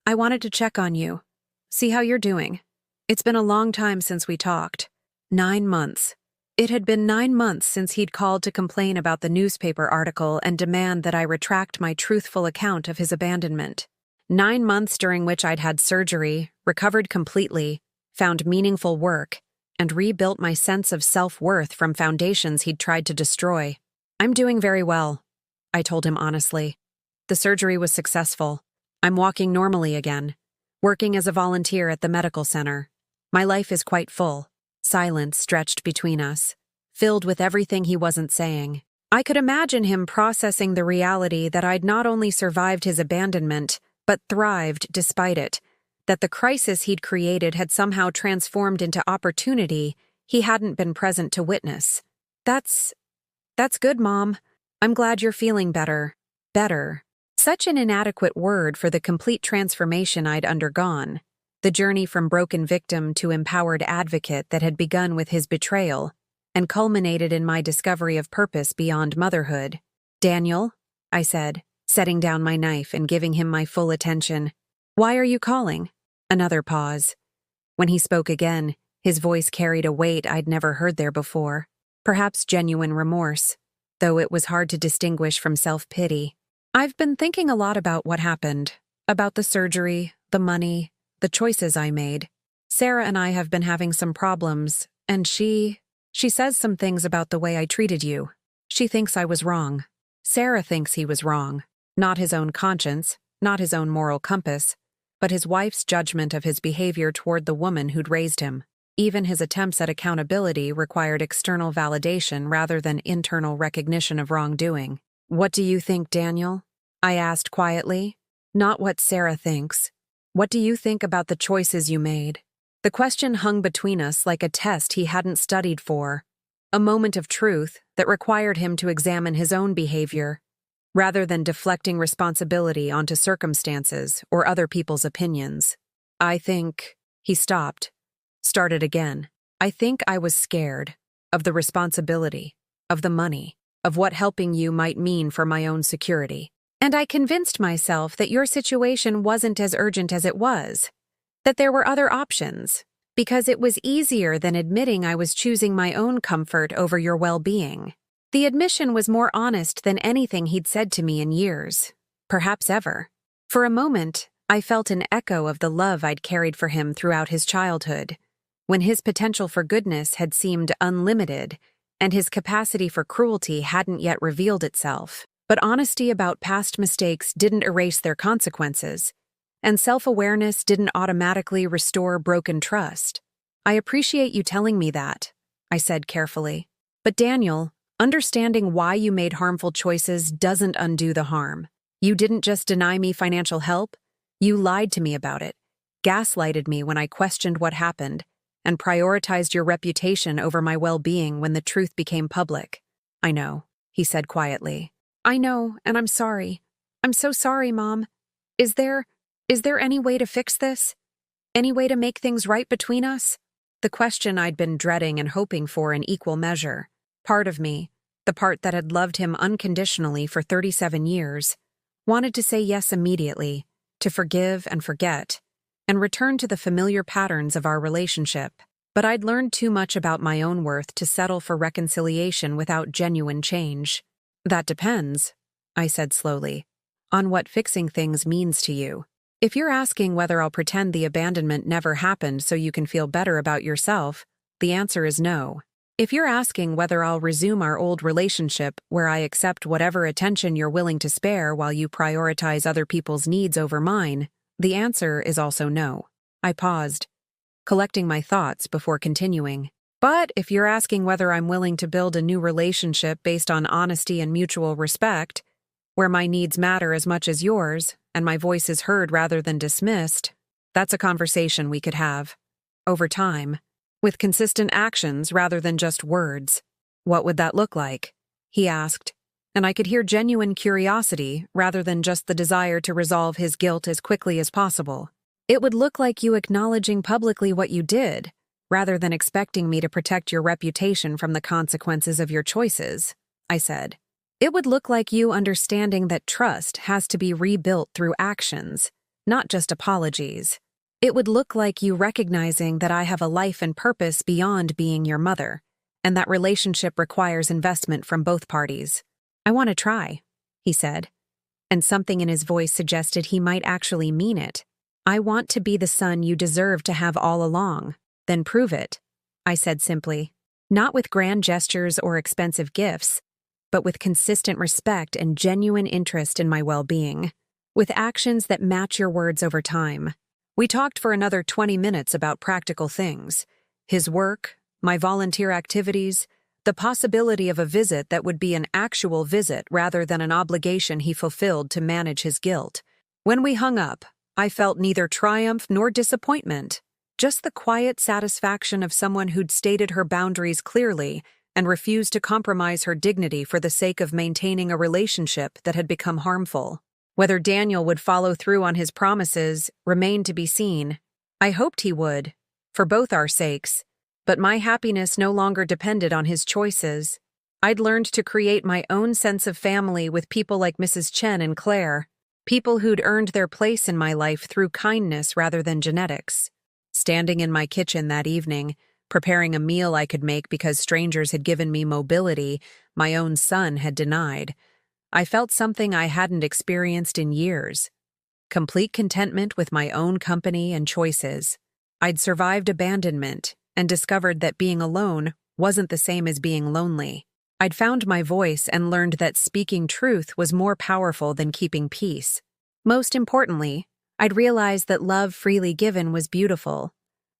wanted to check on you, see how you're doing. It's been a long time since we talked. 9 months. It had been 9 months since he'd called to complain about the newspaper article and demand that I retract my truthful account of his abandonment. 9 months during which I'd had surgery, recovered completely, found meaningful work, and rebuilt my sense of self-worth from foundations he'd tried to destroy. "I'm doing very well," I told him honestly. "The surgery was successful. I'm walking normally again, working as a volunteer at the medical center. My life is quite full." Silence stretched between us, filled with everything he wasn't saying. I could imagine him processing the reality that I'd not only survived his abandonment, but thrived despite it, that the crisis he'd created had somehow transformed into opportunity he hadn't been present to witness. That's good, Mom. I'm glad you're feeling better. Better. Such an inadequate word for the complete transformation I'd undergone. The journey from broken victim to empowered advocate that had begun with his betrayal and culminated in my discovery of purpose beyond motherhood. "Daniel," I said, setting down my knife and giving him my full attention. "Why are you calling?" Another pause. When he spoke again, his voice carried a weight I'd never heard there before, perhaps genuine remorse, though it was hard to distinguish from self-pity. "I've been thinking a lot about what happened, about the surgery, the money, the choices I made. Sarah and I have been having some problems, and she says some things about the way I treated you. She thinks I was wrong. Sarah thinks he was wrong. Not his own conscience, not his own moral compass, but his wife's judgment of his behavior toward the woman who'd raised him. Even his attempts at accountability required external validation rather than internal recognition of wrongdoing. What do you think, Daniel? I asked quietly. Not what Sarah thinks. What do you think about the choices you made? The question hung between us like a test he hadn't studied for, a moment of truth that required him to examine his own behavior, rather than deflecting responsibility onto circumstances or other people's opinions. I think, he stopped, started again. I think I was scared of the responsibility, of the money, of what helping you might mean for my own security. And I convinced myself that your situation wasn't as urgent as it was, that there were other options, because it was easier than admitting I was choosing my own comfort over your well-being. The admission was more honest than anything he'd said to me in years, perhaps ever. For a moment, I felt an echo of the love I'd carried for him throughout his childhood, when his potential for goodness had seemed unlimited and his capacity for cruelty hadn't yet revealed itself. But honesty about past mistakes didn't erase their consequences, and self-awareness didn't automatically restore broken trust. I appreciate you telling me that, I said carefully. But Daniel, understanding why you made harmful choices doesn't undo the harm. You didn't just deny me financial help, you lied to me about it, gaslighted me when I questioned what happened, and prioritized your reputation over my well-being when the truth became public. I know, he said quietly. I know, and I'm sorry. I'm so sorry, Mom. Is there any way to fix this? Any way to make things right between us? The question I'd been dreading and hoping for in equal measure. Part of me, the part that had loved him unconditionally for 37 years, wanted to say yes immediately, to forgive and forget, and return to the familiar patterns of our relationship. But I'd learned too much about my own worth to settle for reconciliation without genuine change. That depends, I said slowly, on what fixing things means to you. If you're asking whether I'll pretend the abandonment never happened so you can feel better about yourself, the answer is no. If you're asking whether I'll resume our old relationship where I accept whatever attention you're willing to spare while you prioritize other people's needs over mine, the answer is also no. I paused, collecting my thoughts before continuing. But if you're asking whether I'm willing to build a new relationship based on honesty and mutual respect, where my needs matter as much as yours, and my voice is heard rather than dismissed, that's a conversation we could have. Over time. With consistent actions rather than just words. What would that look like? He asked, and I could hear genuine curiosity rather than just the desire to resolve his guilt as quickly as possible. It would look like you acknowledging publicly what you did, rather than expecting me to protect your reputation from the consequences of your choices, I said. It would look like you understanding that trust has to be rebuilt through actions, not just apologies. It would look like you recognizing that I have a life and purpose beyond being your mother, and that relationship requires investment from both parties. I want to try, he said, and something in his voice suggested he might actually mean it. I want to be the son you deserve to have all along. Then prove it, I said simply. Not with grand gestures or expensive gifts, but with consistent respect and genuine interest in my well-being. With actions that match your words over time. We talked for another 20 minutes about practical things. His work, my volunteer activities, the possibility of a visit that would be an actual visit rather than an obligation he fulfilled to manage his guilt. When we hung up, I felt neither triumph nor disappointment, just the quiet satisfaction of someone who'd stated her boundaries clearly and refused to compromise her dignity for the sake of maintaining a relationship that had become harmful. Whether Daniel would follow through on his promises remained to be seen. I hoped he would, for both our sakes, but my happiness no longer depended on his choices. I'd learned to create my own sense of family with people like Mrs. Chen and Claire, people who'd earned their place in my life through kindness rather than genetics. Standing in my kitchen that evening, preparing a meal I could make because strangers had given me mobility my own son had denied, I felt something I hadn't experienced in years. Complete contentment with my own company and choices. I'd survived abandonment and discovered that being alone wasn't the same as being lonely. I'd found my voice and learned that speaking truth was more powerful than keeping peace. Most importantly, I'd realized that love freely given was beautiful,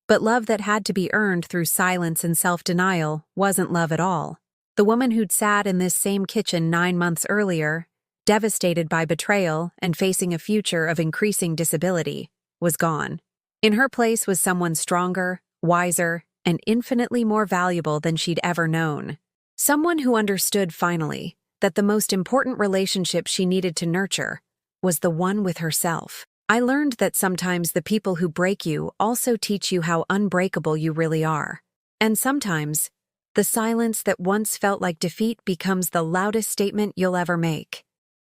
but love that had to be earned through silence and self-denial wasn't love at all. The woman who'd sat in this same kitchen 9 months earlier, devastated by betrayal and facing a future of increasing disability, was gone. In her place was someone stronger, wiser, and infinitely more valuable than she'd ever known. Someone who understood finally that the most important relationship she needed to nurture was the one with herself. I learned that sometimes the people who break you also teach you how unbreakable you really are. And sometimes, the silence that once felt like defeat becomes the loudest statement you'll ever make.